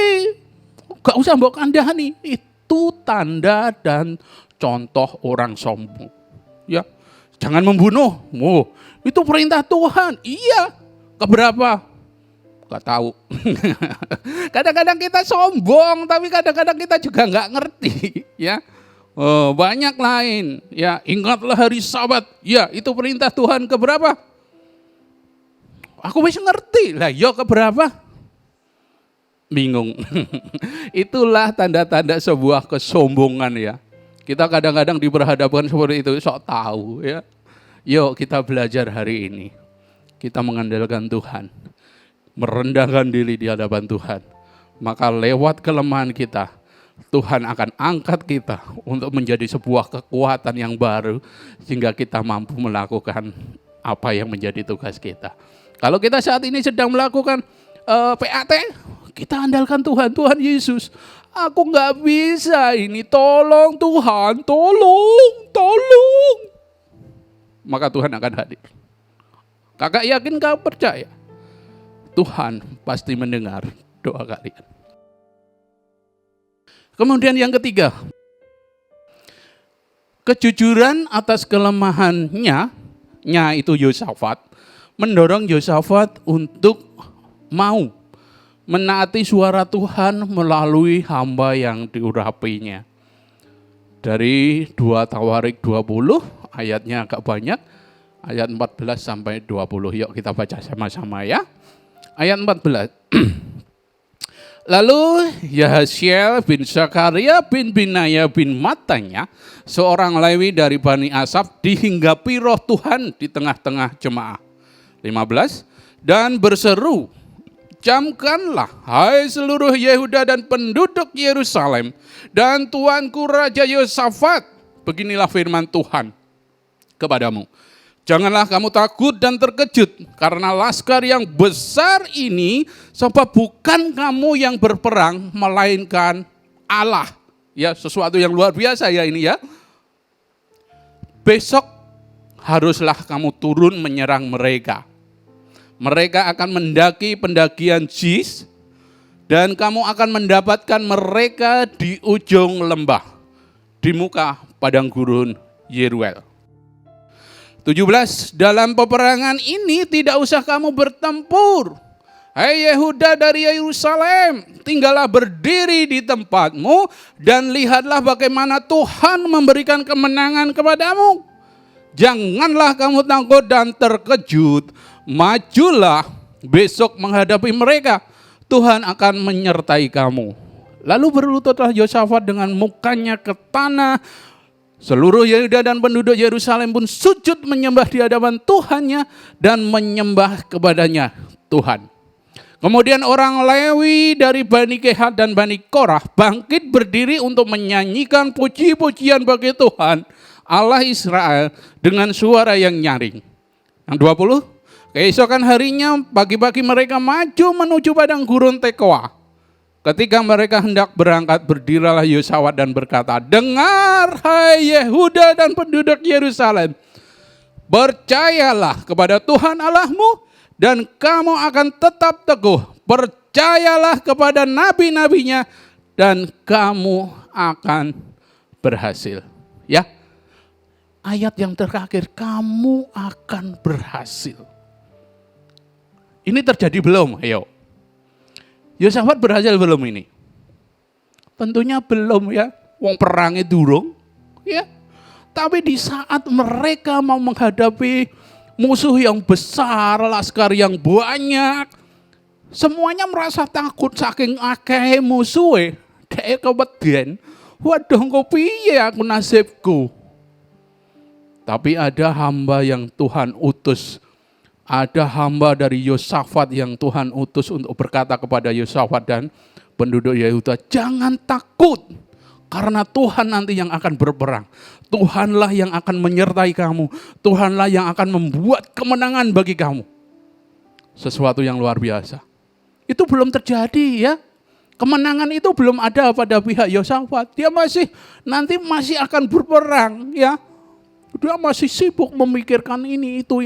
gak usah mbok kandhani. Itu tanda dan contoh orang sombong. Ya, jangan membunuh. Itu perintah Tuhan. Iya. Keberapa? Gak tahu. Kadang-kadang kita sombong, tapi kadang-kadang kita juga nggak ngerti. Ya, banyak lain. Ya, ingatlah hari Sabat. Ya, itu perintah Tuhan keberapa? Aku bisa ngerti. Lah, yo keberapa? Bingung. Itulah tanda-tanda sebuah kesombongan ya. Kita kadang-kadang diperhadapkan seperti itu, sok tahu ya. Yuk kita belajar hari ini. Kita mengandalkan Tuhan, merendahkan diri di hadapan Tuhan. Maka lewat kelemahan kita, Tuhan akan angkat kita untuk menjadi sebuah kekuatan yang baru, sehingga kita mampu melakukan apa yang menjadi tugas kita. Kalau kita saat ini sedang melakukan PAT, kita andalkan Tuhan, Tuhan Yesus. Aku nggak bisa ini, tolong Tuhan, tolong. Maka Tuhan akan hadir. Kakak yakin, kau percaya? Tuhan pasti mendengar doa kalian. Kemudian yang ketiga, kejujuran atas kelemahannya, itu Yosafat, mendorong Yosafat untuk mau menaati suara Tuhan melalui hamba yang diurapinya. Dari 2 Tawarik 20, ayatnya agak banyak, ayat 14 sampai 20. Yuk kita baca sama-sama ya. Ayat 14. Lalu Yahasiel bin Zakaria bin Binaya bin Matanya, seorang Lewi dari Bani Asaf, dihinggapi roh Tuhan di tengah-tengah jemaah. 15. Dan berseru, camkanlah, hai seluruh Yehuda dan penduduk Yerusalem, dan tuanku Raja Yosafat, beginilah firman Tuhan kepadamu. Janganlah kamu takut dan terkejut karena laskar yang besar ini, sebab bukan kamu yang berperang, melainkan Allah. Ya, sesuatu yang luar biasa ya ini ya. Besok haruslah kamu turun menyerang mereka. Mereka akan mendaki pendakian Jis, dan kamu akan mendapatkan mereka di ujung lembah, di muka padang gurun Yeruel. 17. Dalam peperangan ini tidak usah kamu bertempur. Hai Yehuda dari Yerusalem, tinggallah berdiri di tempatmu dan lihatlah bagaimana Tuhan memberikan kemenangan kepadamu. Janganlah kamu takut dan terkejut. Majulah besok menghadapi mereka. Tuhan akan menyertai kamu. Lalu berlututlah Yosafat dengan mukanya ke tanah. Seluruh Yehuda dan penduduk Yerusalem pun sujud menyembah di hadapan Tuhannya dan menyembah kepadanya Tuhan. Kemudian orang Lewi dari Bani Kehat dan Bani Korah bangkit berdiri untuk menyanyikan puji-pujian bagi Tuhan Allah Israel dengan suara yang nyaring. Yang 20, keesokan harinya pagi-pagi mereka maju menuju padang gurun Tekoa. Ketika mereka hendak berangkat, berdirilah Yosafat dan berkata, dengar hai Yehuda dan penduduk Yerusalem, percayalah kepada Tuhan Allahmu dan kamu akan tetap teguh. Percayalah kepada nabi-nabinya dan kamu akan berhasil. Ya, ayat yang terakhir, kamu akan berhasil. Ini terjadi belum? Ayo. Yosafat berhasil belum ini? Tentunya belum ya. Wong perangnya durung ya. Tapi di saat mereka mau menghadapi musuh yang besar, laskar yang banyak, semuanya merasa takut saking akeh musuhe. Dek keweden. Waduh kok piye aku nasibku. Tapi ada hamba yang Tuhan utus. Ada hamba dari Yosafat yang Tuhan utus untuk berkata kepada Yosafat dan penduduk Yehuda, jangan takut karena Tuhan nanti yang akan berperang. Tuhanlah yang akan menyertai kamu. Tuhanlah yang akan membuat kemenangan bagi kamu. Sesuatu yang luar biasa. Itu belum terjadi ya. Kemenangan itu belum ada pada pihak Yosafat. Dia nanti masih akan berperang ya. Dia masih sibuk memikirkan ini itu.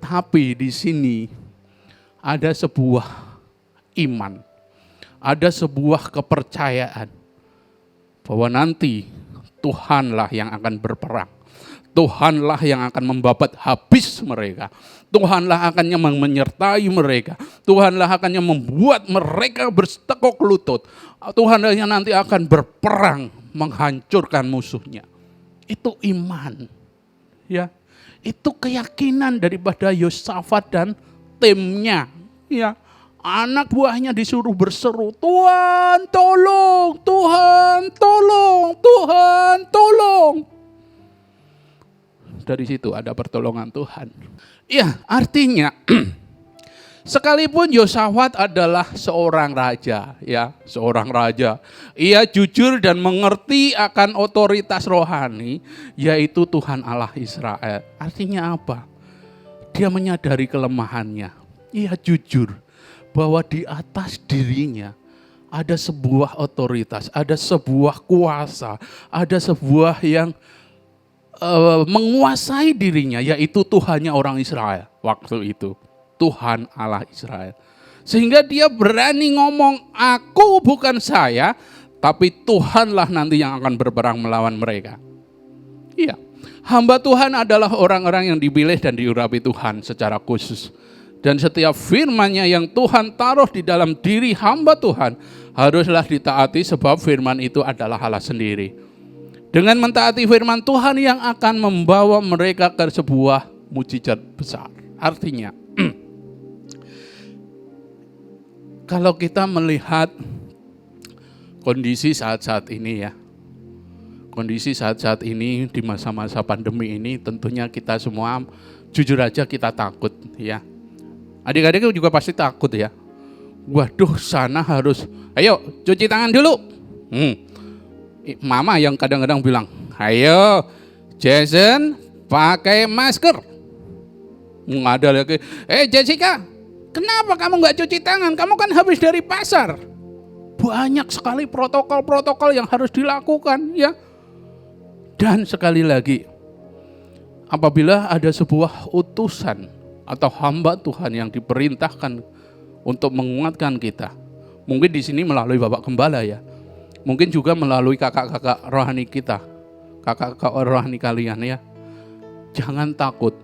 Tapi di sini ada sebuah iman, ada sebuah kepercayaan bahwa nanti Tuhanlah yang akan berperang. Tuhanlah yang akan membabat habis mereka. Tuhanlah akan menyertai mereka. Tuhanlah akan membuat mereka bertekuk lutut. Tuhanlah yang nanti akan berperang menghancurkan musuhnya. Itu iman. Ya. Itu keyakinan daripada Yosafat dan timnya. Ya, anak buahnya disuruh berseru, Tuhan tolong, Tuhan tolong, Tuhan tolong. Dari situ ada pertolongan Tuhan. Ya, artinya sekalipun Yosafat adalah seorang raja, ya, seorang raja. Ia jujur dan mengerti akan otoritas rohani, yaitu Tuhan Allah Israel. Artinya apa? Dia menyadari kelemahannya. Ia jujur bahwa di atas dirinya ada sebuah otoritas, ada sebuah kuasa, ada sebuah yang menguasai dirinya, yaitu Tuhannya orang Israel waktu itu. Tuhan Allah Israel. Sehingga dia berani ngomong, aku bukan saya, tapi Tuhanlah nanti yang akan berperang melawan mereka. Iya, hamba Tuhan adalah orang-orang yang dipilih dan diurapi Tuhan secara khusus. Dan setiap firman-Nya yang Tuhan taruh di dalam diri hamba Tuhan haruslah ditaati sebab firman itu adalah Allah sendiri. Dengan mentaati firman Tuhan yang akan membawa mereka ke sebuah mujizat besar. Artinya, kalau kita melihat kondisi saat-saat ini ya, kondisi saat-saat ini di masa-masa pandemi ini tentunya kita semua jujur aja kita takut ya. Adik-adik juga pasti takut ya. Waduh sana harus, ayo cuci tangan dulu. Mama yang kadang-kadang bilang, ayo Jason pakai masker. Nggak ada lagi, Jessica, kenapa kamu nggak cuci tangan? Kamu kan habis dari pasar. Banyak sekali protokol-protokol yang harus dilakukan ya. Dan sekali lagi, apabila ada sebuah utusan atau hamba Tuhan yang diperintahkan untuk menguatkan kita, mungkin di sini melalui Bapak Gembala ya, mungkin juga melalui kakak-kakak rohani kita, kakak-kakak rohani kalian ya. Jangan takut.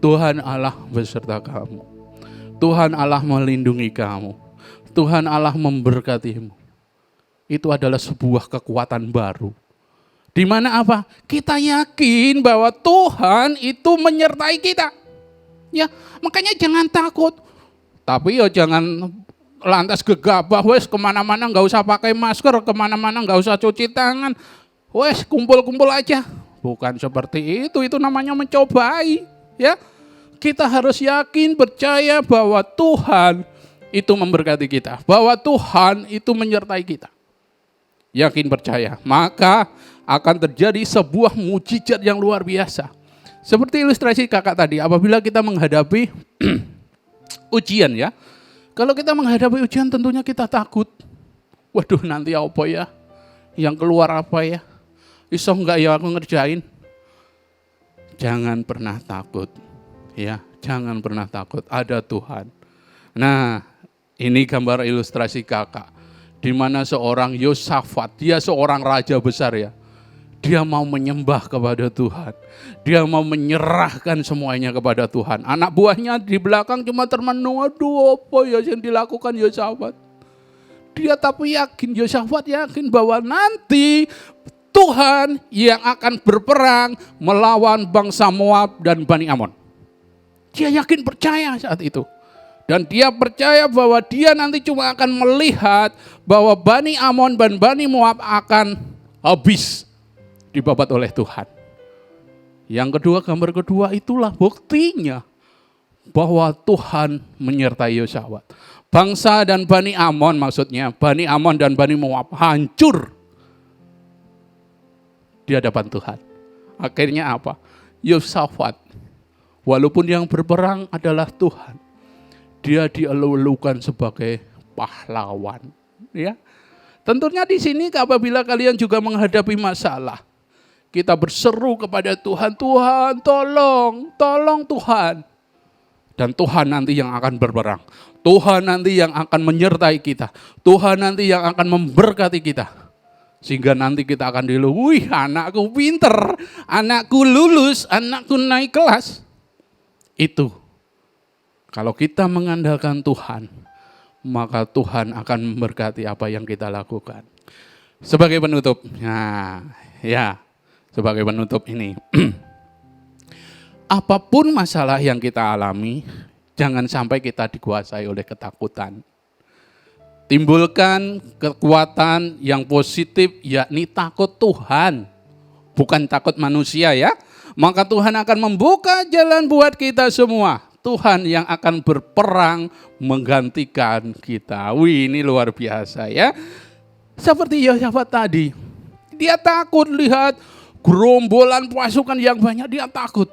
Tuhan Allah beserta kamu. Tuhan Allah melindungi kamu. Tuhan Allah memberkatimu. Itu adalah sebuah kekuatan baru. Di mana apa? Kita yakin bahwa Tuhan itu menyertai kita. Ya, makanya jangan takut. Tapi ya jangan lantas gegabah, wes kemana-mana nggak usah pakai masker, kemana-mana nggak usah cuci tangan, wes kumpul-kumpul aja. Bukan seperti itu namanya mencobai, ya. Kita harus yakin, percaya bahwa Tuhan itu memberkati kita, bahwa Tuhan itu menyertai kita. Yakin, percaya, maka akan terjadi sebuah mujizat yang luar biasa. Seperti ilustrasi kakak tadi, apabila kita menghadapi ujian, ya. Kalau kita menghadapi ujian tentunya kita takut. Waduh, nanti apa ya? Yang keluar apa ya? Iso enggak ya aku ngerjain? Jangan pernah takut. Ya, jangan pernah takut. Ada Tuhan. Nah, ini gambar ilustrasi kakak. Di mana seorang Yosafat, dia seorang raja besar, ya. Dia mau menyembah kepada Tuhan. Dia mau menyerahkan semuanya kepada Tuhan. Anak buahnya di belakang cuma termenung, aduh apa ya yang dilakukan Yosafat. Dia tapi yakin, Yosafat yakin bahwa nanti Tuhan yang akan berperang melawan bangsa Moab dan Bani Amon. Dia yakin, percaya saat itu. Dan dia percaya bahwa dia nanti cuma akan melihat bahwa Bani Amon dan Bani Moab akan habis dibabat oleh Tuhan. Yang kedua, gambar kedua itulah buktinya bahwa Tuhan menyertai Yosafat. Bangsa dan Bani Amon, maksudnya Bani Amon dan Bani Moab hancur di hadapan Tuhan. Akhirnya apa? Yosafat, walaupun yang berperang adalah Tuhan, dia dielu-elukan sebagai pahlawan. Ya, tentunya di sini apabila kalian juga menghadapi masalah, kita berseru kepada Tuhan, Tuhan tolong, tolong Tuhan. Dan Tuhan nanti yang akan berperang. Tuhan nanti yang akan menyertai kita. Tuhan nanti yang akan memberkati kita. Sehingga nanti kita akan wih anakku pinter, anakku lulus, anakku naik kelas. Itu. Kalau kita mengandalkan Tuhan, maka Tuhan akan memberkati apa yang kita lakukan. Sebagai penutup, sebagai penutup ini, apapun masalah yang kita alami, jangan sampai kita dikuasai oleh ketakutan. Timbulkan kekuatan yang positif, yakni takut Tuhan, bukan takut manusia, ya. Maka Tuhan akan membuka jalan buat kita semua. Tuhan yang akan berperang menggantikan kita. Wih, ini luar biasa, ya. Seperti Yosafat tadi, dia takut lihat gerombolan pasukan yang banyak, dia takut.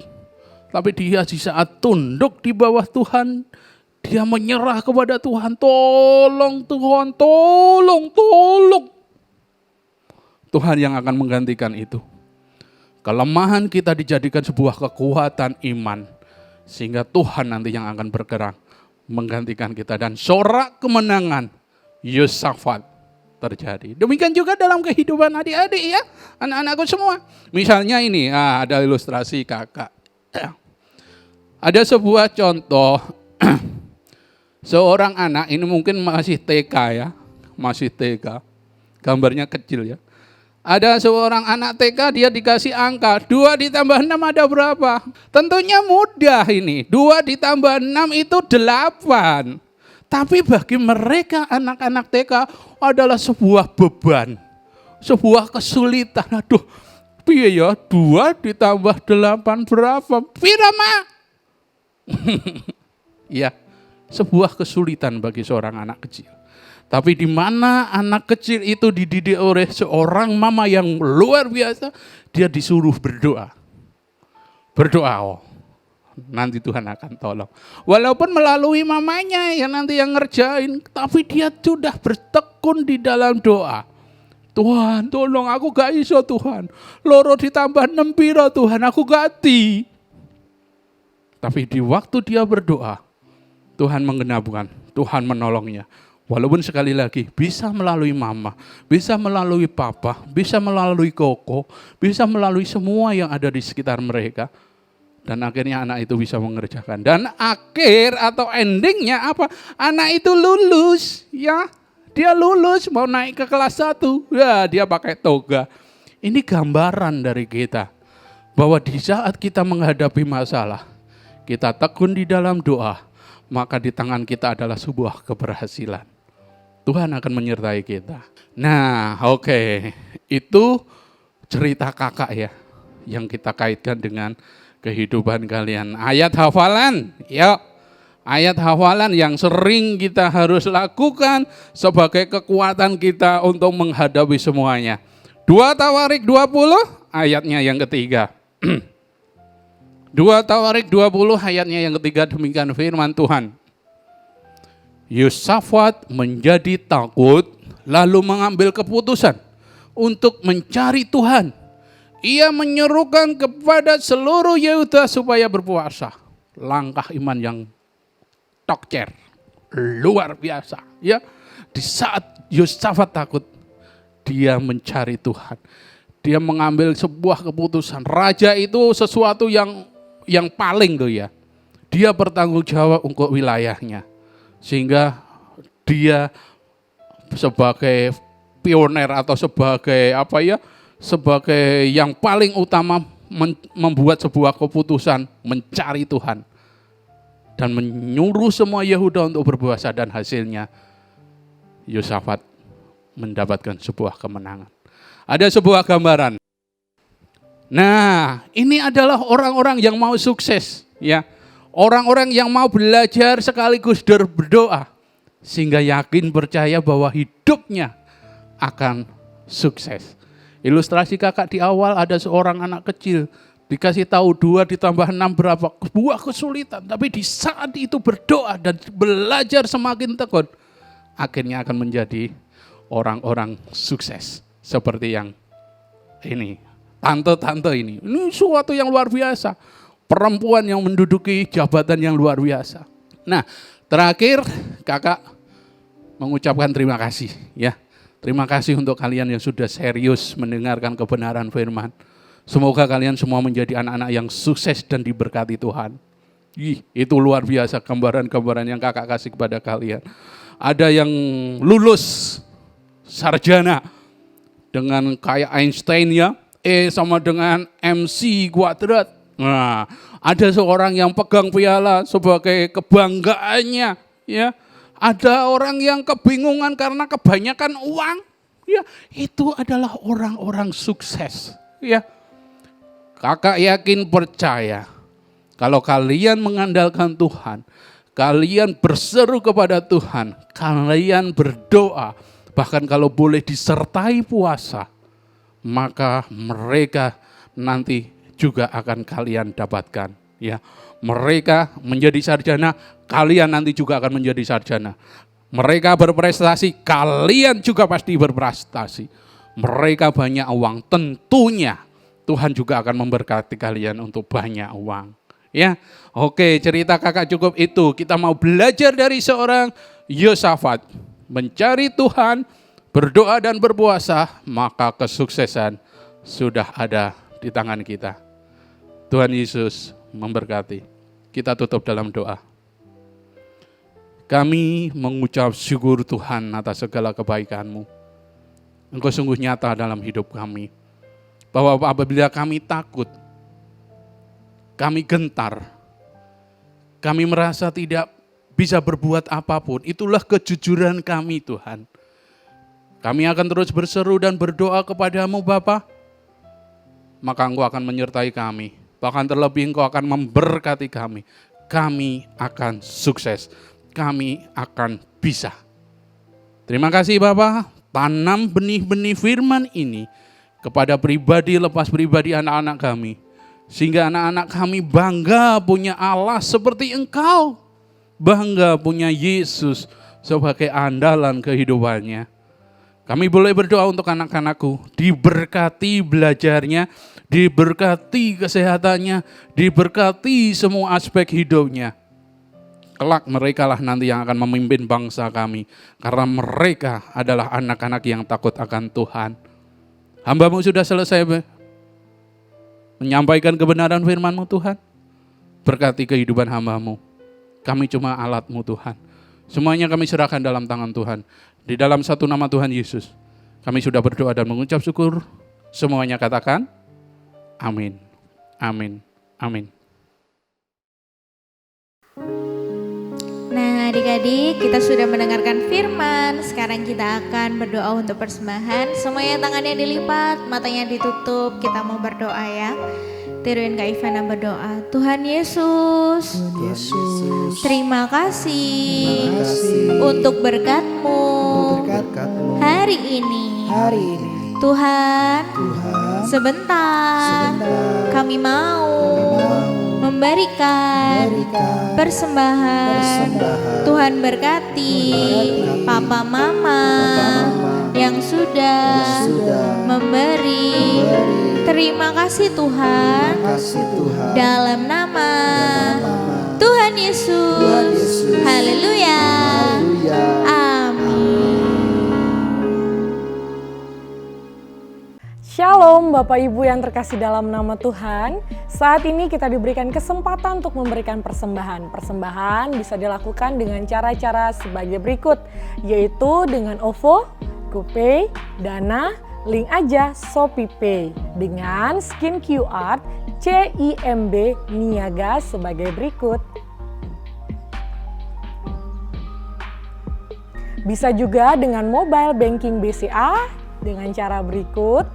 Tapi dia di saat tunduk di bawah Tuhan, dia menyerah kepada Tuhan. Tolong Tuhan, tolong, tolong. Tuhan yang akan menggantikan itu. Kelemahan kita dijadikan sebuah kekuatan iman. Sehingga Tuhan nanti yang akan bergerak menggantikan kita. Dan sorak kemenangan Yosafat terjadi. Demikian juga dalam kehidupan adik-adik, ya, anak-anakku semua. Misalnya ini, ada ilustrasi kakak. Ada sebuah contoh, seorang anak, ini mungkin masih TK, ya, masih TK, gambarnya kecil, ya. Ada seorang anak TK, dia dikasih angka, 2 ditambah 6 ada berapa? Tentunya mudah ini, 2 ditambah 6 itu 8. Tapi bagi mereka anak-anak TK adalah sebuah beban, sebuah kesulitan. Aduh, piye ya 2 ditambah 8 berapa? Pira, Mak? Ya, sebuah kesulitan bagi seorang anak kecil. Tapi di mana anak kecil itu dididik oleh seorang mama yang luar biasa, dia disuruh berdoa. Berdoa, nanti Tuhan akan tolong. Walaupun melalui mamanya yang nanti yang ngerjain, tapi dia sudah bertekun di dalam doa. Tuhan, tolong aku gak iso Tuhan. Loro ditambah 6 piro Tuhan, aku gati. Tapi di waktu dia berdoa, Tuhan menggenapkan, Tuhan menolongnya. Walaupun sekali lagi bisa melalui mama, bisa melalui papa, bisa melalui koko, bisa melalui semua yang ada di sekitar mereka. Dan akhirnya anak itu bisa mengerjakan. Dan akhir atau endingnya apa? Anak itu lulus, ya. Dia lulus mau naik ke kelas 1. Ya, dia pakai toga. Ini gambaran dari kita. Bahwa di saat kita menghadapi masalah, kita tekun di dalam doa, maka di tangan kita adalah sebuah keberhasilan. Tuhan akan menyertai kita. Nah, oke. Itu cerita kakak ya, yang kita kaitkan dengan kehidupan kalian. Ayat hafalan, yuk. Ayat hafalan yang sering kita harus lakukan sebagai kekuatan kita untuk menghadapi semuanya. 2 Tawarik 20 ayatnya yang ketiga. 2 Tawarik 20 ayatnya yang ketiga, demikian firman Tuhan. Yosafat menjadi takut lalu mengambil keputusan untuk mencari Tuhan. Ia menyerukan kepada seluruh Yehuda supaya berpuasa. Langkah iman yang tokcer, luar biasa. Ya, di saat Yosafat takut, dia mencari Tuhan. Dia mengambil sebuah keputusan. Raja itu sesuatu yang paling tuh ya. Dia bertanggung jawab untuk wilayahnya. Sehingga dia sebagai pioner atau sebagai sebagai yang paling utama membuat sebuah keputusan mencari Tuhan dan menyuruh semua Yehuda untuk berpuasa, dan hasilnya Yosafat mendapatkan sebuah kemenangan. Ada sebuah gambaran. Nah, ini adalah orang-orang yang mau sukses, ya. Orang-orang yang mau belajar sekaligus berdoa sehingga yakin percaya bahwa hidupnya akan sukses. Ilustrasi kakak di awal, ada seorang anak kecil dikasih tahu 2 ditambah 6 berapa, sebuah kesulitan, tapi di saat itu berdoa dan belajar semakin tekun, akhirnya akan menjadi orang-orang sukses seperti yang ini. Tante-tante ini suatu yang luar biasa. Perempuan yang menduduki jabatan yang luar biasa. Nah, terakhir kakak mengucapkan terima kasih ya. Terima kasih untuk kalian yang sudah serius mendengarkan kebenaran firman. Semoga kalian semua menjadi anak-anak yang sukses dan diberkati Tuhan. Itu luar biasa gambaran-gambaran yang kakak kasih kepada kalian. Ada yang lulus sarjana dengan kayak Einstein ya, E sama dengan MC kuadrat. Nah, ada seorang yang pegang piala sebagai kebanggaannya, ya. Ada orang yang kebingungan karena kebanyakan uang, ya. Itu adalah orang-orang sukses, ya. Kakak yakin percaya kalau kalian mengandalkan Tuhan, kalian berseru kepada Tuhan, kalian berdoa, bahkan kalau boleh disertai puasa, maka mereka nanti juga akan kalian dapatkan, ya. Mereka menjadi sarjana, kalian nanti juga akan menjadi sarjana. Mereka berprestasi, kalian juga pasti berprestasi. Mereka banyak uang, tentunya Tuhan juga akan memberkati kalian untuk banyak uang, ya. Oke, cerita kakak cukup itu. Kita mau belajar dari seorang Yosafat, mencari Tuhan, berdoa dan berpuasa, maka kesuksesan sudah ada di tangan kita. Tuhan Yesus memberkati. Kita tutup dalam doa. Kami mengucap syukur Tuhan atas segala kebaikan-Mu. Engkau sungguh nyata dalam hidup kami. Bahwa apabila kami takut, kami gentar, kami merasa tidak bisa berbuat apapun, itulah kejujuran kami Tuhan. Kami akan terus berseru dan berdoa kepadamu Bapa, maka Engkau akan menyertai kami. Bahkan terlebih Engkau akan memberkati kami. Kami akan sukses. Kami akan bisa. Terima kasih Bapak. Tanam benih-benih firman ini kepada pribadi lepas pribadi anak-anak kami. Sehingga anak-anak kami bangga punya Allah seperti Engkau. Bangga punya Yesus sebagai andalan kehidupannya. Kami boleh berdoa untuk anak-anakku, diberkati belajarnya, diberkati kesehatannya, diberkati semua aspek hidupnya. Kelak mereka lah nanti yang akan memimpin bangsa kami, karena mereka adalah anak-anak yang takut akan Tuhan. Hamba-Mu sudah selesai menyampaikan kebenaran firman-Mu Tuhan. Berkati kehidupan hamba-Mu. Kami cuma alat-Mu Tuhan. Semuanya kami serahkan dalam tangan Tuhan. Di dalam satu nama Tuhan Yesus, kami sudah berdoa dan mengucap syukur. Semuanya katakan, amin, amin, amin. Nah, Nah adik-adik, kita sudah mendengarkan firman. Sekarang kita akan berdoa untuk persembahan. Semuanya tangannya dilipat, matanya ditutup. Kita mau berdoa ya. Tiruin Kak Ivana berdoa. Tuhan Yesus, terima kasih untuk berkat-Mu hari ini. Tuhan, sebentar kami mau memberikan persembahan. Tuhan berkati Papa Mama yang sudah memberi. Terima kasih Tuhan, dalam nama Tuhan Yesus. Haleluya. Amin. Shalom Bapak Ibu yang terkasih dalam nama Tuhan. Saat ini kita diberikan kesempatan untuk memberikan persembahan. Persembahan bisa dilakukan dengan cara-cara sebagai berikut, yaitu dengan OVO, GoPay, Dana, link aja ShopeePay dengan scan QR CIMB Niaga sebagai berikut. Bisa juga dengan mobile banking BCA dengan cara berikut.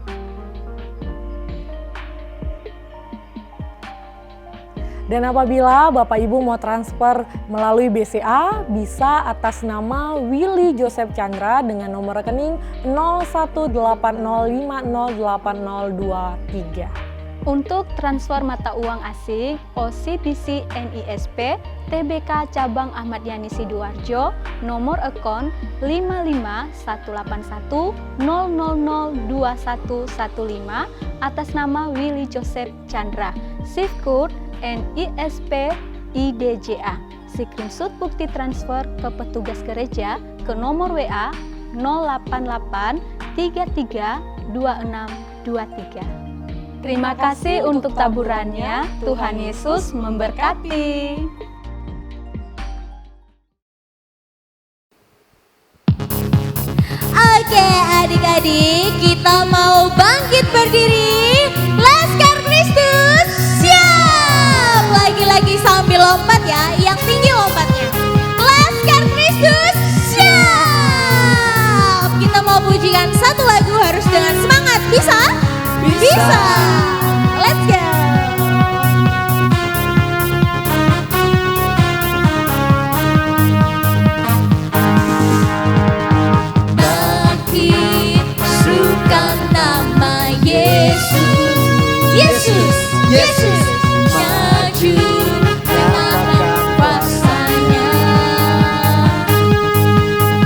Dan apabila Bapak Ibu mau transfer melalui BCA, bisa atas nama Willy Joseph Chandra dengan nomor rekening 0180508023. Untuk transfer mata uang asing, OCBC NISP, TBK Cabang Ahmad Yani Sidoarjo, nomor akun 55181000115 atas nama Willy Joseph Chandra, SIF code NISP IDJA. Screenshot bukti transfer ke petugas gereja ke nomor WA 088 33 2623. Terima kasih untuk taburannya. Tuhan Yesus memberkati. Oke adik-adik, kita mau bangkit berdiri. Laskar Kristus siap. Lagi-lagi sambil lompat ya, yang tinggi lompatnya. Laskar Kristus siap. Kita mau pujikan satu lagu harus dengan semangat. Bisa? Bisa. Let's go. Bangkit, sukan nama Yesus. Yesus, Yesus, maju dengan kuasanya.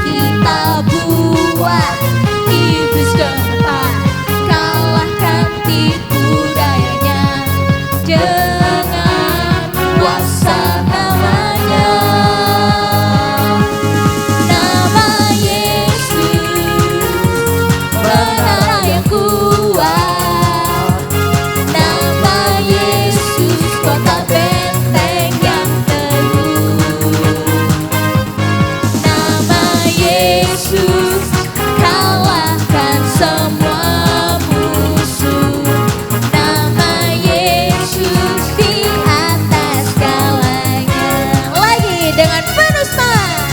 Kita buat iblis gemar, kalahkan tipu dayanya dengan kuasa namanya. Nama Yesus, menara yang kuat. Nama Yesus, kota benteng yang teguh. Nama Yesus, kalahkan semua musuh. Nama Yesus di atas segalanya. Lagi dengan penuh semangat.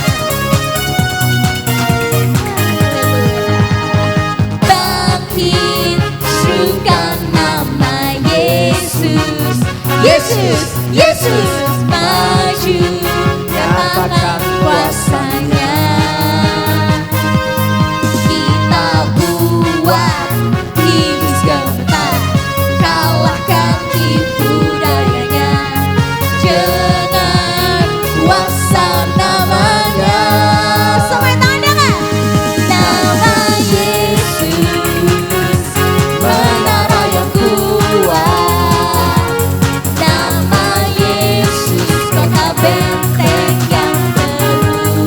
Bangkit, serukan nama Yesus. Yesus, Yesus, maju, katakan kuasanya. Kita buat iblis gentar, kalahkan tipu dayanya dengan kuasa namanya. Sampai tangan dengar. Nama Yesus, menara yang kuat. Nama Yesus, kota benteng yang teguh.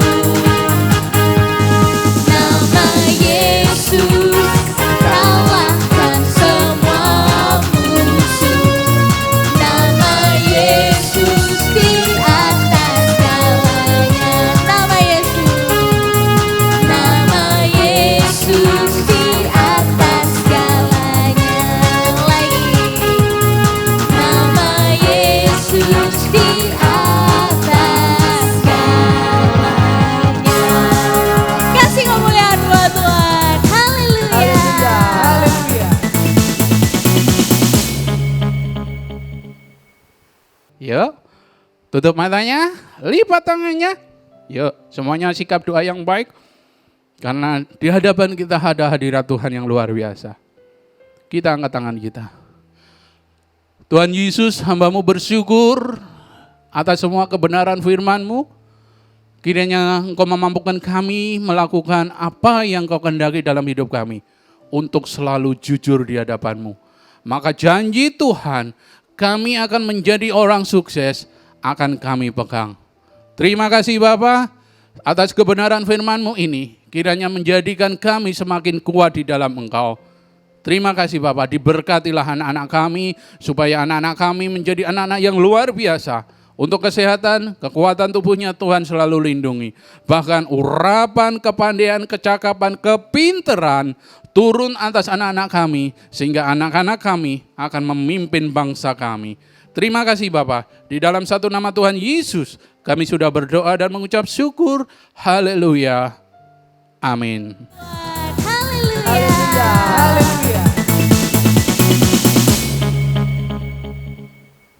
Yuk, tutup matanya, lipat tangannya. Yuk, semuanya sikap doa yang baik. Karena di hadapan kita ada hadirat Tuhan yang luar biasa. Kita angkat tangan kita. Tuhan Yesus, hamba-Mu bersyukur atas semua kebenaran firman-Mu. Kiranya Engkau memampukan kami melakukan apa yang Kau kehendaki dalam hidup kami. Untuk selalu jujur di hadapan-Mu. Maka janji Tuhan, kami akan menjadi orang sukses, akan kami pegang. Terima kasih Bapa atas kebenaran firman-Mu ini. Kiranya menjadikan kami semakin kuat di dalam Engkau. Terima kasih Bapa, diberkatilah anak-anak kami, supaya anak-anak kami menjadi anak-anak yang luar biasa. Untuk kesehatan, kekuatan tubuhnya Tuhan selalu lindungi. Bahkan urapan, kepandaian, kecakapan, kepinteran turun atas anak-anak kami. Sehingga anak-anak kami akan memimpin bangsa kami. Terima kasih Bapa. Di dalam satu nama Tuhan Yesus, kami sudah berdoa dan mengucap syukur. Haleluya. Amin. Haleluya. Haleluya.